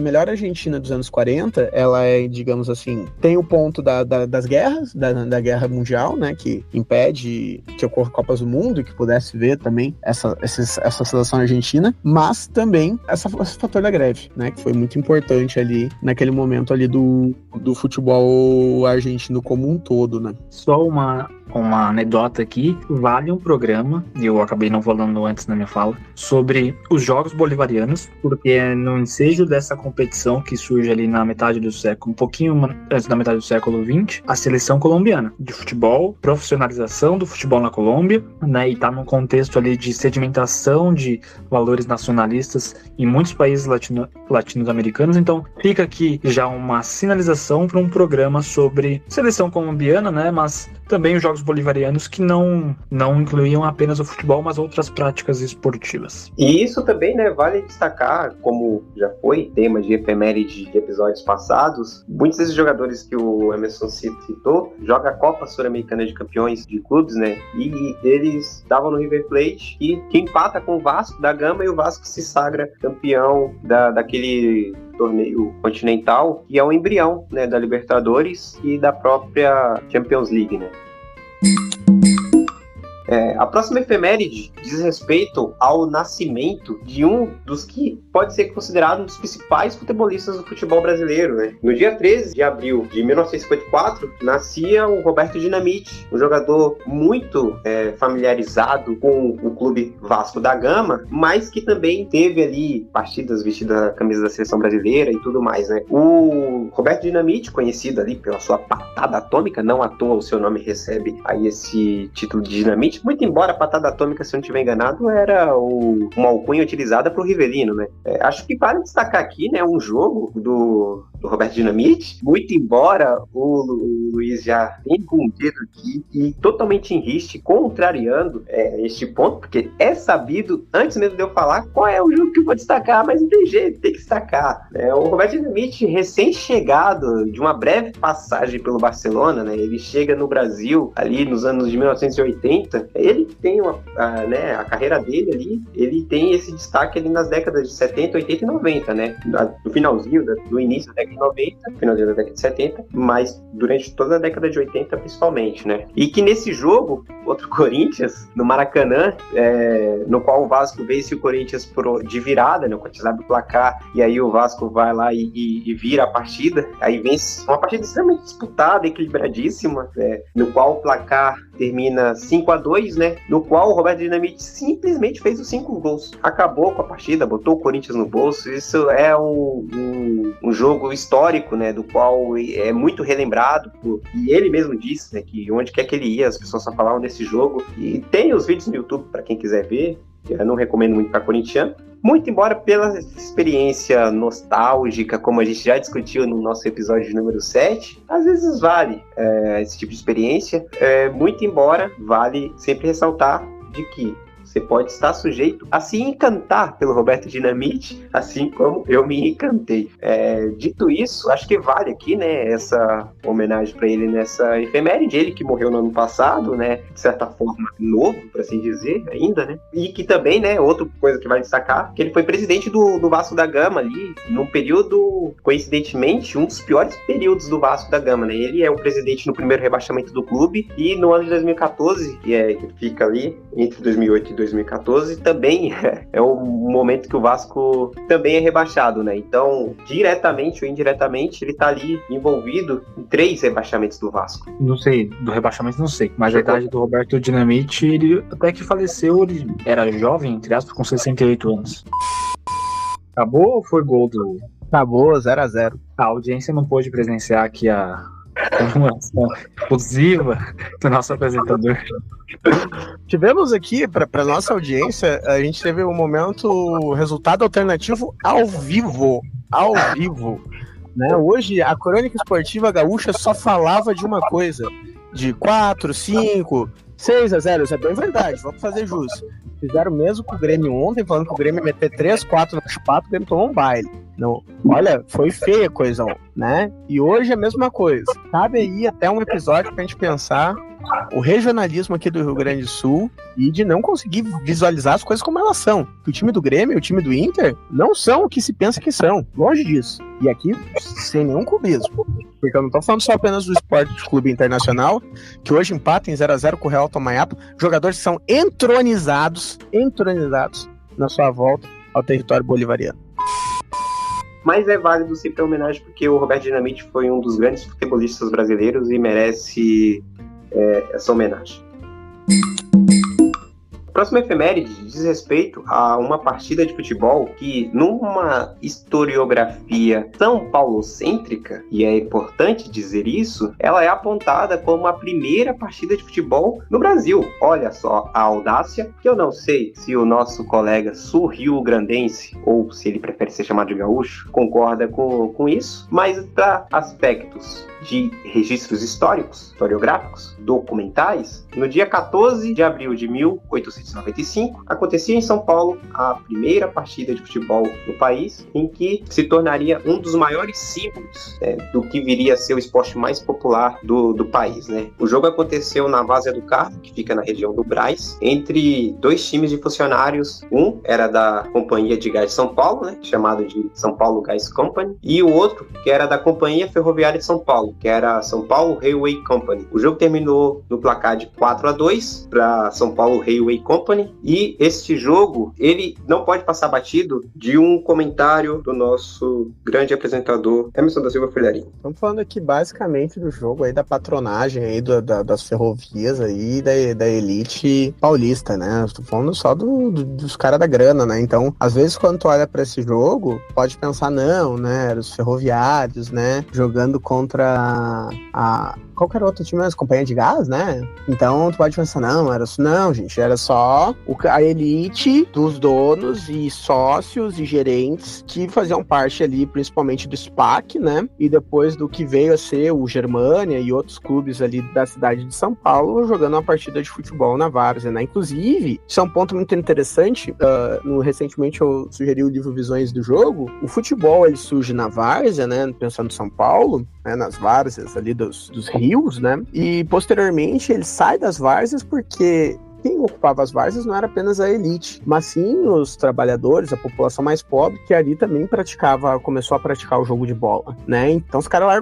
Speaker 1: melhor Argentina dos anos 40, ela é, digamos assim, tem o ponto das guerras, da Guerra Mundial, né, que impede que ocorra Copas do Mundo, que pudesse ver também essa seleção argentina, mas também esse fator da greve, né, que foi muito importante ali, naquele momento ali do futebol argentino como um todo, né.
Speaker 2: Só uma anedota aqui, vale um programa, e eu acabei não falando antes na minha fala, sobre os Jogos Bolivarianos, porque é no ensejo dessa competição que surge ali na metade do século, um pouquinho antes da metade do século XX, a seleção colombiana de futebol, profissionalização do futebol na Colômbia, né, e tá num contexto ali de sedimentação de valores nacionalistas em muitos países latino-americanos, então fica aqui já uma sinalização para um programa sobre seleção colombiana, né, mas também os Jogos Bolivarianos que não incluíam apenas o futebol, mas outras práticas esportivas.
Speaker 3: E isso também, né, vale destacar, como já foi tema de efeméride de episódios passados, muitos desses jogadores que o Emerson citou jogam a Copa Sul-Americana de Campeões de Clubes, né, e eles estavam no River Plate, que empata com o Vasco da Gama, e o Vasco se sagra campeão daquele torneio continental, que é o embrião, né, da Libertadores e da própria Champions League, né. A próxima efeméride diz respeito ao nascimento de um dos que pode ser considerado um dos principais futebolistas do futebol brasileiro, né? No dia 13 de abril de 1954, nascia o Roberto Dinamite, um jogador muito familiarizado com o clube Vasco da Gama, mas que também teve ali partidas vestidas a camisa da seleção brasileira e tudo mais, né? O Roberto Dinamite, conhecido ali pela sua patada atômica, não à toa o seu nome recebe aí esse título de Dinamite, muito embora a patada atômica, se eu não estiver enganado, era uma alcunha utilizada para o Rivelino, né? Acho que vale destacar aqui, né, um jogo do Roberto Dinamite, muito embora o Luiz já tenha com o dedo aqui e totalmente em riste, contrariando este ponto, porque é sabido, antes mesmo de eu falar, qual é o jogo que eu vou destacar, mas não tem jeito, tem que destacar. O Roberto Dinamite, recém-chegado de uma breve passagem pelo Barcelona, né, ele chega no Brasil ali nos anos de 1980, ele tem a carreira dele ali, ele tem esse destaque ali nas décadas de 70, 80 e 90, né, no finalzinho, no início da década de 90, finalzinho da década de 70, mas durante toda a década de 80 principalmente, né, e que nesse jogo, outro Corinthians, no Maracanã, no qual o Vasco vence o Corinthians de virada, né, quantidade do placar, e aí o Vasco vai lá e vira a partida, aí vence uma partida extremamente disputada, equilibradíssima, no qual o placar termina 5-2, né, no qual o Roberto Dinamite simplesmente fez os 5 gols, acabou com a partida, botou o Corinthians no bolso. Isso é um jogo histórico, né, do qual é muito relembrado, e ele mesmo disse, né, que onde quer que ele ia, as pessoas só falavam desse jogo, e tem os vídeos no YouTube para quem quiser ver. Eu não recomendo muito para corintiano, muito embora pela experiência nostálgica, como a gente já discutiu no nosso episódio número 7, às vezes vale esse tipo de experiência, muito embora vale sempre ressaltar de que você pode estar sujeito a se encantar pelo Roberto Dinamite, assim como eu me encantei. Dito isso, acho que vale aqui, né, essa homenagem para ele nessa efeméride, ele que morreu no ano passado, né, de certa forma novo, por assim dizer, ainda, né, e que também, né, outra coisa que vale destacar, que ele foi presidente do Vasco da Gama ali, num período, coincidentemente, um dos piores períodos do Vasco da Gama, né, ele é o presidente no primeiro rebaixamento do clube, e no ano de 2014, que fica ali, entre 2008 e 2014, também é um momento que o Vasco também é rebaixado, né? Então, diretamente ou indiretamente, ele tá ali envolvido em 3 rebaixamentos do Vasco.
Speaker 2: Não sei, do rebaixamento não sei, mas a idade do Roberto Dinamite, ele até que faleceu, ele era jovem, entre aspas, com 68 anos. Acabou ou foi gol do...
Speaker 4: Acabou, 0-0.
Speaker 2: A audiência não pôde presenciar aqui a informação exclusiva do nosso apresentador.
Speaker 4: Tivemos aqui, para nossa audiência, a gente teve um momento, resultado alternativo ao vivo, né? Hoje, a crônica esportiva gaúcha só falava de uma coisa, de 4, 5, 6-0, isso é bem verdade, vamos fazer jus. Fizeram o mesmo com o Grêmio ontem, falando que o Grêmio ia meter 3, 4 no chupado, o Grêmio tomou um baile. Não, olha, foi feia a coisa, né? E hoje é a mesma coisa. Cabe aí até um episódio pra gente pensar o regionalismo aqui do Rio Grande do Sul e de não conseguir visualizar as coisas como elas são. Que o time do Grêmio e o time do Inter não são o que se pensa que são, longe disso. E aqui, sem nenhum clubismo. Porque eu não tô falando só apenas do Esporte Clube Internacional, que hoje empata em 0-0 com o Real Tomayapo. Jogadores que são entronizados na sua volta ao território bolivariano.
Speaker 3: Mas é válido sempre a homenagem porque o Roberto Dinamite foi um dos grandes futebolistas brasileiros e merece essa homenagem. A próxima efeméride diz respeito a uma partida de futebol que, numa historiografia são paulocêntrica, e é importante dizer isso, ela é apontada como a primeira partida de futebol no Brasil. Olha só a audácia, que eu não sei se o nosso colega sul-rio-grandense, ou se ele prefere ser chamado de gaúcho, concorda com isso, mas para aspectos de registros históricos, historiográficos, documentais, no dia 14 de abril de 1800 1995, acontecia em São Paulo a primeira partida de futebol no país, em que se tornaria um dos maiores símbolos do que viria a ser o esporte mais popular do país, né? O jogo aconteceu na Várzea do Carmo, que fica na região do Brás, entre dois times de funcionários. Um era da Companhia de Gás de São Paulo, né, chamado de São Paulo Gas Company, e o outro que era da Companhia Ferroviária de São Paulo, que era São Paulo Railway Company. O jogo terminou no placar de 4-2 para São Paulo Railway Company, e este jogo, ele não pode passar batido de um comentário do nosso grande apresentador, Emerson da Silva Filharinho.
Speaker 1: Estamos falando aqui basicamente do jogo aí, da patronagem aí das ferrovias aí, da elite paulista, né? Estou falando só dos caras da grana, né? Então, às vezes, quando tu olha para esse jogo, pode pensar, não, né? Os ferroviários, né? Jogando contra qualquer outro time, as companhias de gás, né? Então, tu pode pensar, não, gente, era só a elite dos donos e sócios e gerentes que faziam parte ali, principalmente do SPAC, né? E depois do que veio a ser o Germânia e outros clubes ali da cidade de São Paulo, jogando uma partida de futebol na várzea, né? Inclusive, isso é um ponto muito interessante, recentemente eu sugeri o livro Visões do Jogo, o futebol, ele surge na várzea, né? Pensando em São Paulo, né, nas várzeas ali dos rios, né? E posteriormente ele sai das várzeas porque quem ocupava as várzeas não era apenas a elite, mas sim os trabalhadores, a população mais pobre, que ali também começou a praticar o jogo de bola, né? Então os caras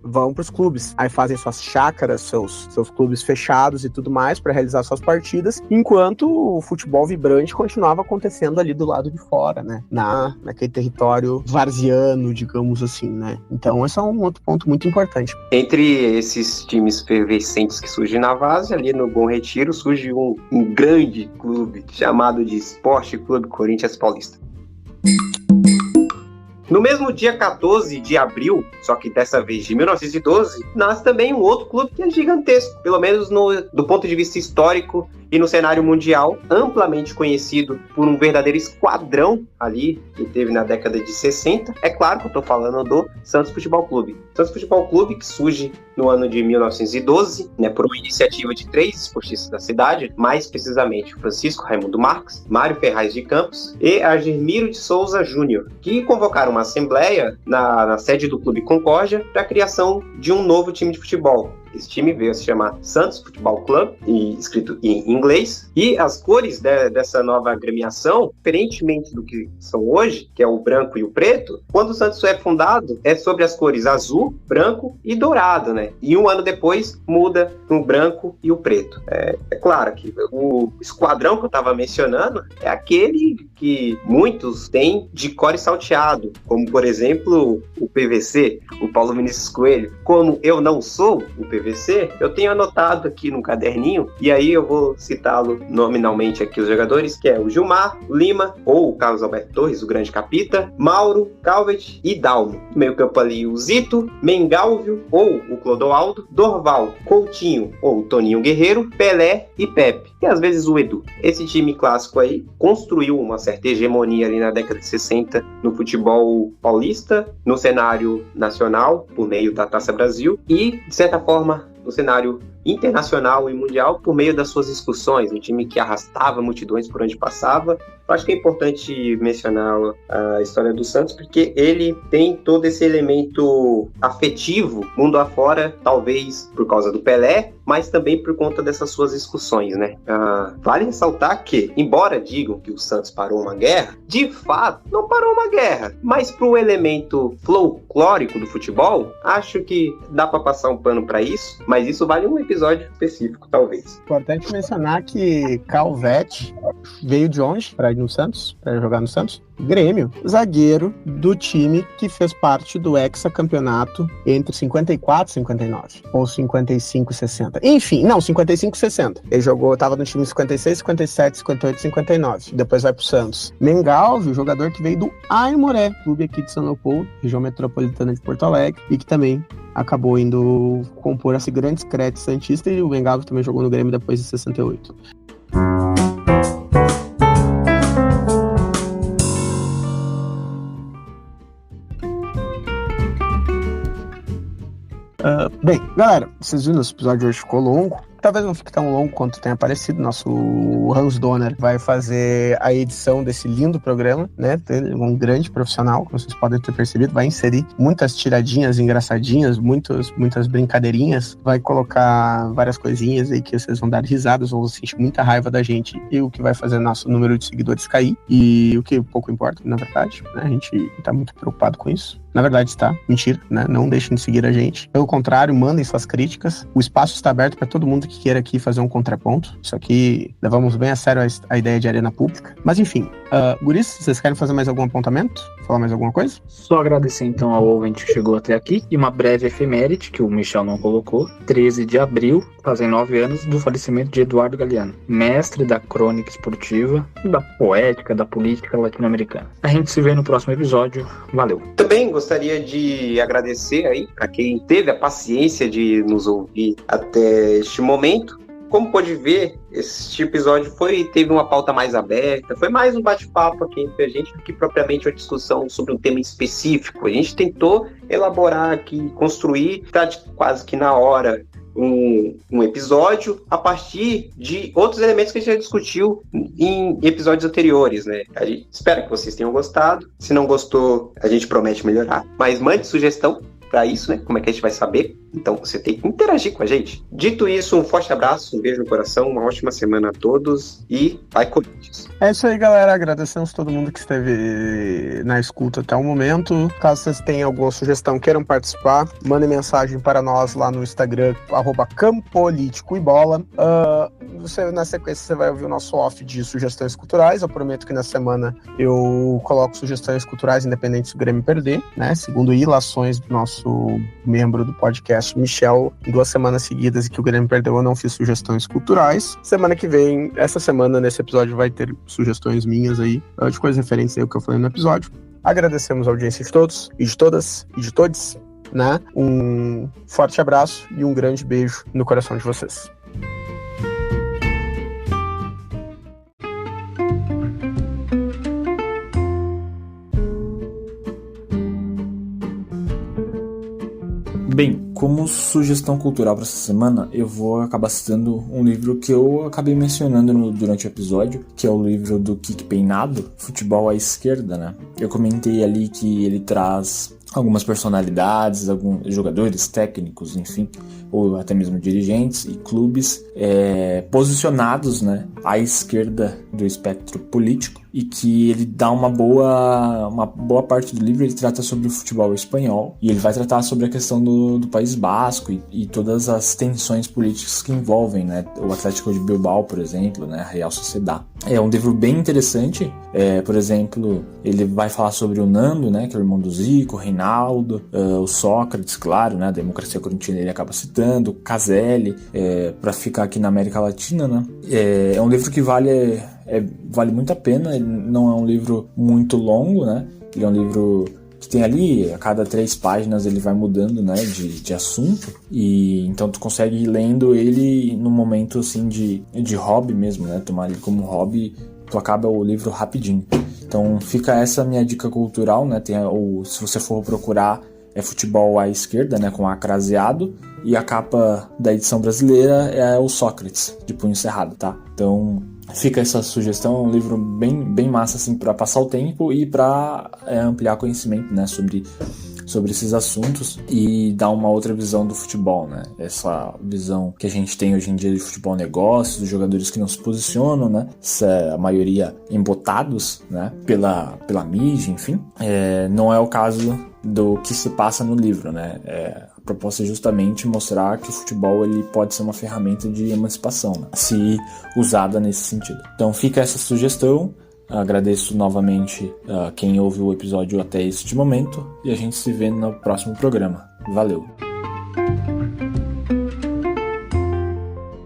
Speaker 1: vão pros clubes, aí fazem suas chácaras, seus clubes fechados e tudo mais para realizar suas partidas, enquanto o futebol vibrante continuava acontecendo ali do lado de fora, né? Naquele território varziano, digamos assim, né? Então esse é um outro ponto muito importante.
Speaker 3: Entre esses times efervescentes que surgem na várzea, ali no Bom Retiro, surge um grande clube chamado de Esporte Clube Corinthians Paulista. No mesmo dia 14 de abril, só que dessa vez de 1912, nasce também um outro clube que é gigantesco, pelo menos do ponto de vista histórico e no cenário mundial, amplamente conhecido por um verdadeiro esquadrão ali, que teve na década de 60. É claro que eu estou falando do Santos Futebol Clube. Santos Futebol Clube, que surge no ano de 1912, né, por uma iniciativa de 3 esportistas da cidade, mais precisamente Francisco Raimundo Marques, Mário Ferraz de Campos e Argemiro de Souza Júnior, que convocaram uma assembleia na sede do Clube Concórdia para a criação de um novo time de futebol. Esse time veio a se chamar Santos Futebol Club, escrito em inglês, e as cores dessa nova agremiação, diferentemente do que são hoje, que é o branco e o preto, quando o Santos é fundado, é sobre as cores azul, branco e dourado, né? E um ano depois muda no branco e o preto. É claro que o esquadrão que eu estava mencionando é aquele que muitos têm de core salteado, como, por exemplo, o PVC, o Paulo Vinícius Coelho. Como eu não sou o PVC, eu tenho anotado aqui no caderninho, e aí eu vou citá-lo nominalmente aqui os jogadores, que é o Gilmar, Lima, ou o Carlos Alberto Torres, o grande capita, Mauro, Calvet e Dalmo. No meio campo ali o Zito, Mengalvio, ou o Clodoaldo, Dorval, Coutinho, ou o Toninho Guerreiro, Pelé e Pepe, e às vezes o Edu. Esse time clássico aí construiu uma certa hegemonia ali na década de 60 no futebol paulista, no cenário nacional, por meio da Taça Brasil, e, de certa forma, no cenário internacional e mundial por meio das suas excursões, um time que arrastava multidões por onde passava. Eu acho que é importante mencionar a história do Santos, porque ele tem todo esse elemento afetivo mundo afora, talvez por causa do Pelé, mas também por conta dessas suas excursões, né? Vale ressaltar que, embora digam que o Santos parou uma guerra, de fato não parou uma guerra, mas para o elemento folclórico do futebol, acho que dá para passar um pano para isso, mas isso vale um episódio específico, talvez.
Speaker 1: Importante mencionar que Calvet veio de onde para ir no Santos, para jogar no Santos? Grêmio, zagueiro do time que fez parte do hexacampeonato entre 54 e 59, ou 55 e 60. Enfim, não, 55 e 60. Ele tava no time 56, 57, 58 e 59. Depois vai pro Santos. Mengalvio, jogador que veio do Aimoré, clube aqui de São Leopoldo, região metropolitana de Porto Alegre, e que também acabou indo compor esse grande secreto santista, e o Mengalvio também jogou no Grêmio depois de 68. Bem, galera, vocês viram, esse episódio hoje ficou longo, talvez não fique tão longo quanto tenha aparecido. Nosso Hans Donner vai fazer a edição desse lindo programa, né? Um grande profissional, como vocês podem ter percebido, vai inserir muitas tiradinhas engraçadinhas, muitas brincadeirinhas, vai colocar várias coisinhas aí que vocês vão dar risadas, vão sentir muita raiva da gente, e o que vai fazer nosso número de seguidores cair, e o que pouco importa, na verdade, né? A gente tá muito preocupado com isso. Na verdade está, mentira, né? Não deixem de seguir a gente. Pelo contrário, mandem suas críticas. O espaço está aberto para todo mundo que queira aqui fazer um contraponto. Isso aqui, levamos bem a sério a ideia de arena pública. Mas enfim, guris, vocês querem fazer mais algum apontamento? Falar mais alguma coisa?
Speaker 2: Só agradecer então ao ouvinte que chegou até aqui. E uma breve efeméride, que o Michel não colocou. 13 de abril, fazem 9 anos do falecimento de Eduardo Galeano, mestre da crônica esportiva, da poética, da política latino-americana. A gente se vê no próximo episódio. Valeu!
Speaker 3: Também gostaria de agradecer aí a quem teve a paciência de nos ouvir até este momento. Como pode ver, este episódio teve uma pauta mais aberta, foi mais um bate-papo aqui entre a gente do que propriamente uma discussão sobre um tema específico. A gente tentou elaborar aqui, construir, quase que na hora, um episódio a partir de outros elementos que a gente já discutiu em episódios anteriores, né? A gente espera que vocês tenham gostado. Se não gostou, a gente promete melhorar. Mas mande sugestão para isso, né? Como é que a gente vai saber? Então você tem que interagir com a gente. Dito isso, um forte abraço, um beijo no coração, uma ótima semana a todos e vai Corinthians!
Speaker 1: É isso aí, galera. Agradecemos todo mundo que esteve na escuta até o momento. Caso vocês tenham alguma sugestão, queiram participar, mandem mensagem para nós lá no Instagram, @campoliticoebola. Na sequência, você vai ouvir o nosso off de sugestões culturais. Eu prometo que na semana eu coloco sugestões culturais independentes se o Grêmio perder, né? Segundo ilações do nosso membro do podcast, Michel, 2 semanas seguidas que o Grêmio perdeu, eu não fiz sugestões culturais. Semana que vem, essa semana, nesse episódio, vai ter sugestões minhas aí, de coisas referentes ao que eu falei no episódio. Agradecemos a audiência de todos, e de todas, e de todos, né? Um forte abraço e um grande beijo no coração de vocês.
Speaker 5: Bem, como sugestão cultural para essa semana, eu vou acabar citando um livro que eu acabei mencionando durante o episódio, que é o livro do Kik Peinado, Futebol à Esquerda, né? Eu comentei ali que ele traz algumas personalidades, alguns jogadores, técnicos, enfim, ou até mesmo dirigentes e clubes posicionados, né, à esquerda do espectro político, e que ele dá uma boa parte do livro, ele trata sobre o futebol espanhol, e ele vai tratar sobre a questão do País Basco e todas as tensões políticas que envolvem, né, o Atlético de Bilbao, por exemplo, né, a Real Sociedad. É um livro bem interessante. Por exemplo, ele vai falar sobre o Nando, né, que é o irmão do Zico, o Reinaldo, o Sócrates, claro, né, a democracia corintiana ele acaba citando, o Caselli, para ficar aqui na América Latina, né. É um livro que vale muito a pena. Ele não é um livro muito longo, né, ele é um livro que tem ali, a cada 3 páginas ele vai mudando, né, de assunto, e então tu consegue ir lendo ele num momento assim de hobby mesmo, né, tomar ele como hobby, tu acaba o livro rapidinho. Então fica essa minha dica cultural, né, se você for procurar, é Futebol à Esquerda, né, com A craseado, e a capa da edição brasileira é o Sócrates, de punho cerrado, tá? Então fica essa sugestão, é um livro bem massa assim para passar o tempo e para ampliar conhecimento, né, sobre esses assuntos e dar uma outra visão do futebol, né? Essa visão que a gente tem hoje em dia de futebol negócio, dos jogadores que não se posicionam, né? A maioria embotados, né? Pela mídia, enfim. Não é o caso do que se passa no livro, né? A proposta é justamente mostrar que o futebol ele pode ser uma ferramenta de emancipação, né, se usada nesse sentido. Então fica essa sugestão. Agradeço novamente a quem ouviu o episódio até este momento e a gente se vê no próximo programa. Valeu!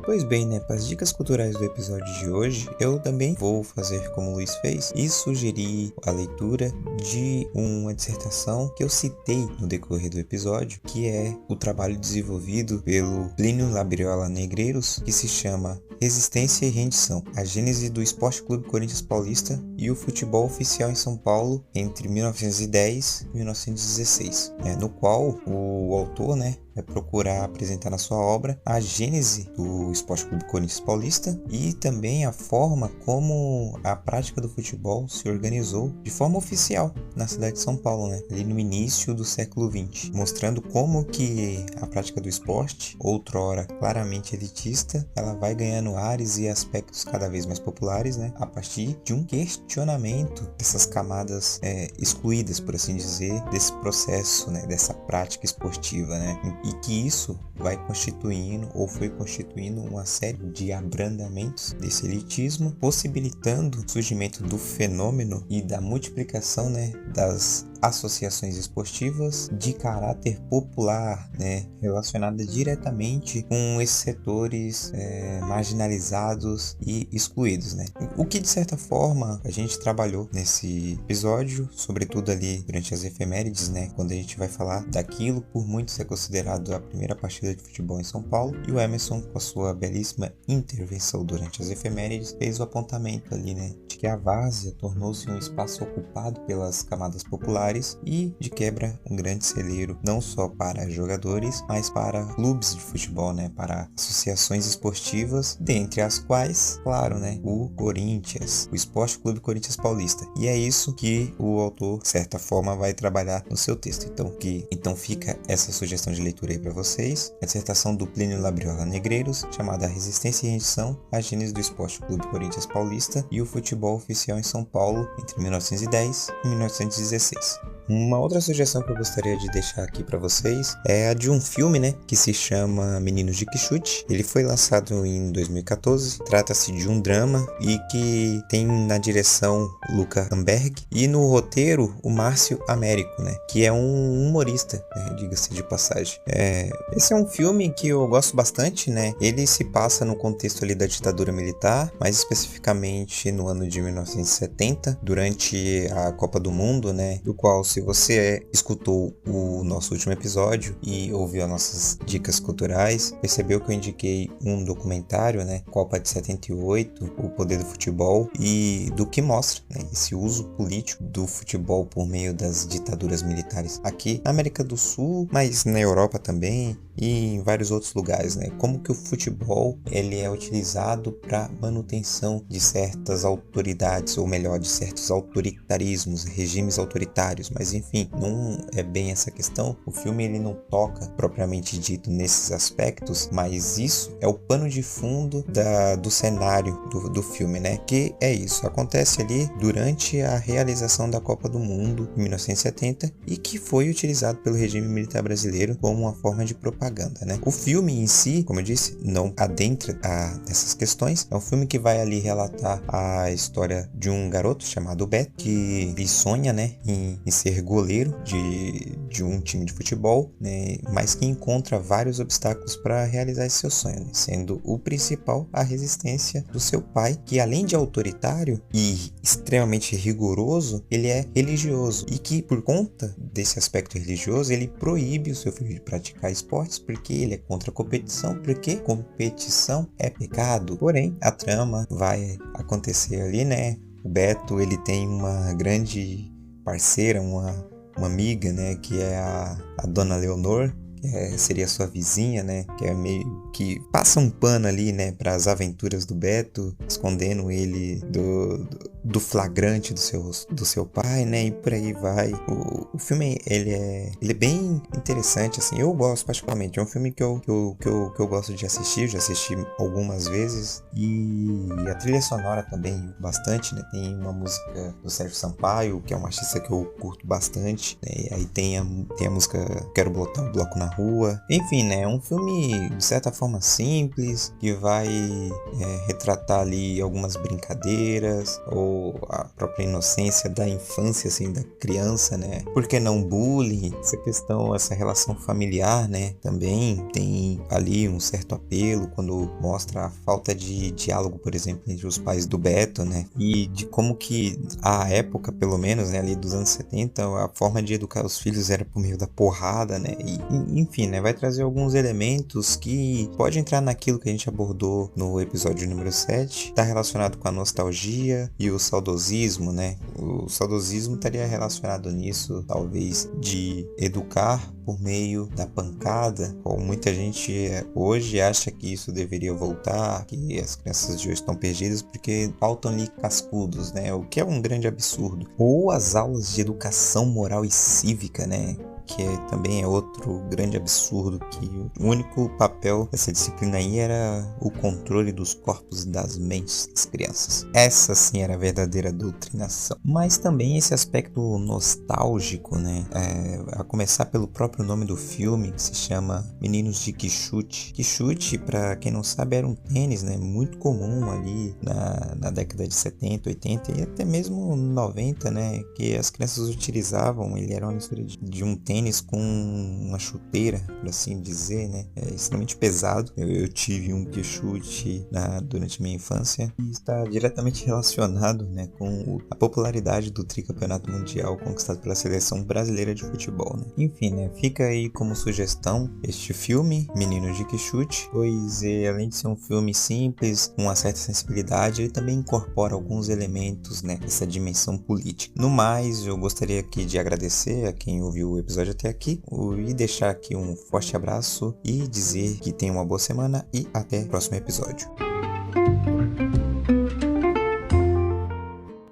Speaker 6: Pois bem, né, para as dicas culturais do episódio de hoje, eu também vou fazer como o Luiz fez e sugerir a leitura de uma dissertação que eu citei no decorrer do episódio, que é o trabalho desenvolvido pelo Plínio Labriola Negreiros, que se chama Resistência e Rendição, a gênese do Esporte Clube Corinthians Paulista e o futebol oficial em São Paulo entre 1910 e 1916, no qual o autor, vai procurar apresentar na sua obra a gênese do Esporte Clube Corinthians Paulista e também a forma como a prática do futebol se organizou de forma oficial na cidade de São Paulo, ali no início do século XX, mostrando como que a prática do esporte, outrora claramente elitista, ela vai ganhando ares e aspectos cada vez mais populares, a partir de um questionamento dessas camadas excluídas, por assim dizer, desse processo, dessa prática esportiva, e que isso vai constituindo ou foi constituindo uma série de abrandamentos desse elitismo, possibilitando o surgimento do fenômeno e da multiplicação das associações esportivas de caráter popular, relacionadas diretamente com esses setores marginalizados e excluídos, O que de certa forma a gente trabalhou nesse episódio, sobretudo ali durante as efemérides, quando a gente vai falar daquilo por muitos é considerado a primeira partida de futebol em São Paulo, e o Emerson, com a sua belíssima intervenção durante as efemérides, fez o apontamento ali, de que a várzea tornou-se um espaço ocupado pelas camadas populares e, de quebra, um grande celeiro não só para jogadores, mas para clubes de futebol, para associações esportivas, dentre as quais, claro, o Corinthians, o Esporte Clube Corinthians Paulista. E é isso que o autor, de certa forma, vai trabalhar no seu texto. Então fica essa sugestão de leitura aí para vocês, a dissertação do Plínio Labriola Negreiros, chamada Resistência e Rendição, a gênese do Esporte Clube Corinthians Paulista e o futebol oficial em São Paulo entre 1910 e 1916. Uma outra sugestão que eu gostaria de deixar aqui para vocês é a de um filme, que se chama Meninos de Quixote. Ele foi lançado em 2014, trata-se de um drama e que tem na direção Luca Amberg e no roteiro o Márcio Américo, que é um humorista, diga-se de passagem. Esse é um filme que eu gosto bastante, Ele se passa no contexto ali da ditadura militar, mais especificamente no ano de 1970, durante a Copa do Mundo, do qual, se você escutou o nosso último episódio e ouviu as nossas dicas culturais, percebeu que eu indiquei um documentário, Copa de 78, O Poder do Futebol, e do que mostra esse uso político do futebol por meio das ditaduras militares aqui na América do Sul, mas na Europa também e em vários outros lugares, como que o futebol ele é utilizado para manutenção de certas autoridades, ou melhor, de certos autoritarismos, regimes autoritários, mas enfim, não é bem essa questão. O filme ele não toca propriamente dito nesses aspectos, mas isso é o pano de fundo do cenário do filme, que é isso, acontece ali durante a realização da Copa do Mundo em 1970 e que foi utilizado pelo regime militar brasileiro como uma forma de propaganda. O filme em si, como eu disse, não adentra nessas questões. É um filme que vai ali relatar a história de um garoto chamado Beto, que ele sonha, em ser goleiro de um time de futebol, mas que encontra vários obstáculos para realizar esse seu sonho, sendo o principal a resistência do seu pai, que além de autoritário e extremamente rigoroso, ele é religioso e que, por conta desse aspecto religioso, ele proíbe o seu filho de praticar esportes porque ele é contra a competição, porque competição é pecado. Porém, a trama vai acontecer ali, O Beto, ele tem uma grande parceira, uma amiga, que é a Dona Leonor, que seria sua vizinha, que é meio que passa um pano ali, para as aventuras do Beto, escondendo ele do flagrante do seu pai, e por aí vai. O filme, ele é bem interessante, assim, eu gosto particularmente, é um filme que eu gosto de assistir, eu já assisti algumas vezes, e a trilha sonora também bastante, tem uma música do Sérgio Sampaio, que é um artista que eu curto bastante, e aí tem a música Quero Botar o Bloco na Rua, enfim, é um filme de certa forma simples, que vai retratar ali algumas brincadeiras, ou a própria inocência da infância, assim, da criança, Por que não bullying? Essa relação familiar, também tem ali um certo apelo quando mostra a falta de diálogo, por exemplo, entre os pais do Beto, E de como que a época, pelo menos, ali dos anos 70, a forma de educar os filhos era por meio da porrada, E, enfim, vai trazer alguns elementos que pode entrar naquilo que a gente abordou no episódio número 7, tá relacionado com a nostalgia e os saudosismo, né? O saudosismo estaria relacionado nisso, talvez, de educar por meio da pancada, ou muita gente hoje acha que isso deveria voltar, que as crianças de hoje estão perdidas porque faltam ali cascudos, né? O que é um grande absurdo. Ou as aulas de educação moral e cívica, né? Que também é outro grande absurdo, que o único papel dessa disciplina aí era o controle dos corpos e das mentes das crianças. Essa sim era a verdadeira doutrinação. Mas também esse aspecto nostálgico, né? A começar pelo próprio nome do filme, que se chama Meninos de Quixote. Quixote, para quem não sabe, era um tênis, né? Muito comum ali na década de 70, 80 e até mesmo 90, né? Que as crianças utilizavam. Ele era uma mistura de um tênis com uma chuteira, por assim dizer, né? É extremamente pesado. Eu tive um Quixote durante minha infância e está diretamente relacionado, né, com a popularidade do tricampeonato mundial conquistado pela seleção brasileira de futebol, né? Enfim, né? Fica aí como sugestão este filme, Meninos de Quixote, pois além de ser um filme simples, com uma certa sensibilidade, ele também incorpora alguns elementos, né, dessa dimensão política. No mais, eu gostaria aqui de agradecer a quem ouviu o episódio até aqui e deixar aqui um forte abraço e dizer que tenha uma boa semana e até o próximo episódio.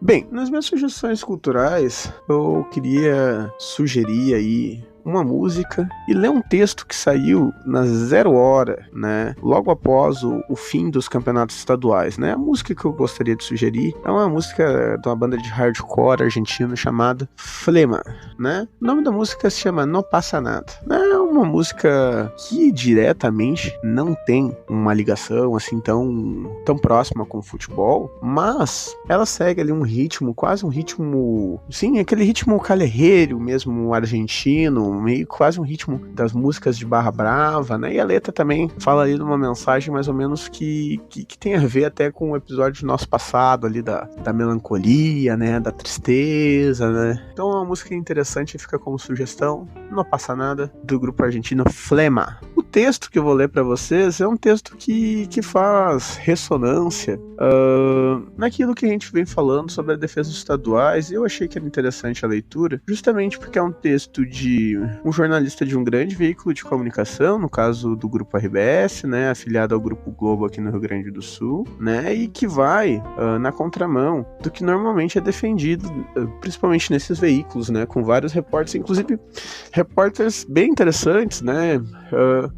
Speaker 1: Bem, nas minhas sugestões culturais, eu queria sugerir aí uma música e ler um texto que saiu na 0 hora, né, logo após o fim dos campeonatos estaduais, né. A música que eu gostaria de sugerir é uma música de uma banda de hardcore argentino chamada Flema, né. O nome da música se chama Não Passa Nada. É uma música que diretamente não tem uma ligação assim tão próxima com o futebol, mas ela segue ali um ritmo, quase um ritmo, sim, aquele ritmo calherreiro mesmo argentino, meio quase um ritmo das músicas de Barra Brava, né? E a letra também fala ali de uma mensagem mais ou menos que tem a ver até com o episódio do nosso passado ali da melancolia, né? Da tristeza, né? Então é uma música interessante, fica como sugestão, Não Passa Nada, do grupo argentino Flema. O texto que eu vou ler para vocês é um texto que faz ressonância naquilo que a gente vem falando sobre a defesa dos estaduais. Eu achei que era interessante a leitura, justamente porque é um texto de um jornalista de um grande veículo de comunicação, no caso do Grupo RBS, né, afiliado ao Grupo Globo aqui no Rio Grande do Sul, né, e que vai na contramão do que normalmente é defendido, principalmente nesses veículos, né, com vários repórteres, inclusive repórteres bem interessantes, né,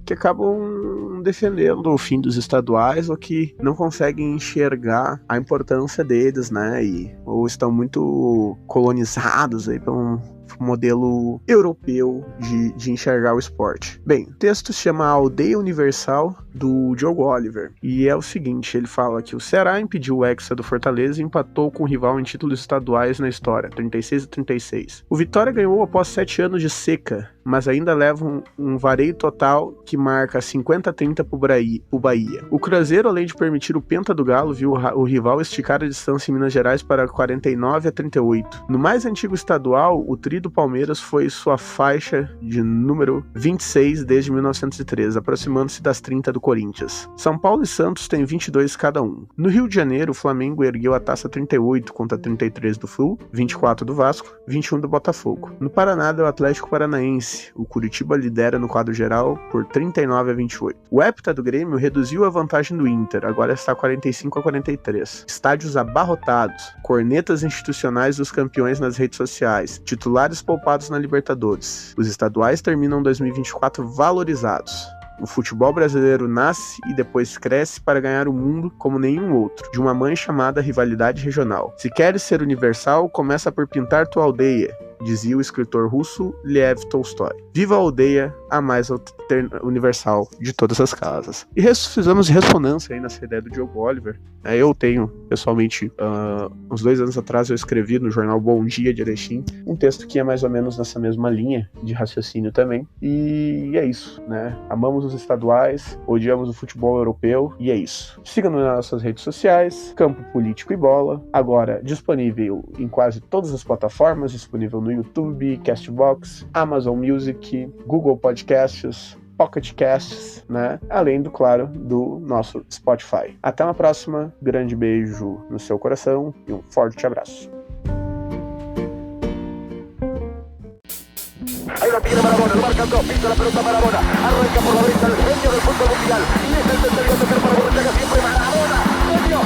Speaker 1: que acabam defendendo o fim dos estaduais ou que não conseguem enxergar a importância deles, né, ou estão muito colonizados aí por um modelo europeu de enxergar o esporte. Bem, o texto se chama Aldeia Universal, do Diogo Oliver, e é o seguinte, ele fala que o Ceará impediu o Hexa do Fortaleza e empatou com o rival em títulos estaduais na história, 36-36. O Vitória ganhou após 7 anos de seca, mas ainda leva um vareio total que marca 50-30 pro Bahia. O Cruzeiro, além de permitir o penta do Galo, viu o rival esticar a distância em Minas Gerais para 49-38. No mais antigo estadual, o tri do Palmeiras foi sua faixa de número 26 desde 1913, aproximando-se das 30 do Corinthians. São Paulo e Santos têm 22 cada um. No Rio de Janeiro, o Flamengo ergueu a taça 38 contra 33 do Flu, 24 do Vasco, 21 do Botafogo. No Paraná, é o Atlético Paranaense. O Curitiba lidera no quadro geral por 39-28. O hepta do Grêmio reduziu a vantagem do Inter, agora está 45-43. Estádios abarrotados, cornetas institucionais dos campeões nas redes sociais, titulares poupados na Libertadores. Os estaduais terminam 2024 valorizados. O futebol brasileiro nasce e depois cresce para ganhar o mundo como nenhum outro, de uma mãe chamada rivalidade regional. Se queres ser universal, começa por pintar tua aldeia, dizia o escritor russo Lev Tolstói. Viva a aldeia, a mais universal de todas as casas. E fizemos ressonância aí nessa ideia do Diogo Oliver. Eu tenho, pessoalmente, uns 2 anos atrás, eu escrevi no jornal Bom Dia de Erechim um texto que é mais ou menos nessa mesma linha de raciocínio também. E é isso, né? Amamos os estaduais, odiamos o futebol europeu, e é isso. Siga-nos nas nossas redes sociais, Campo Político e Bola, agora disponível em quase todas as plataformas, disponível no YouTube, Castbox, Amazon Music, Google Podcasts, Pocket Casts, né? Além do, claro, do nosso Spotify. Até uma próxima, grande beijo no seu coração e um forte abraço.
Speaker 7: Ahí la tiene Maradona, lo marcan dos, pisa la pelota Maradona, arranca por la derecha el genio del fútbol mundial, y es el tercero a tocar para Borruchaga, siempre Maradona, genio,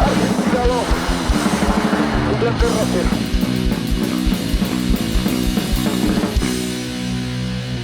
Speaker 7: Argentina 2, Inglaterra 0.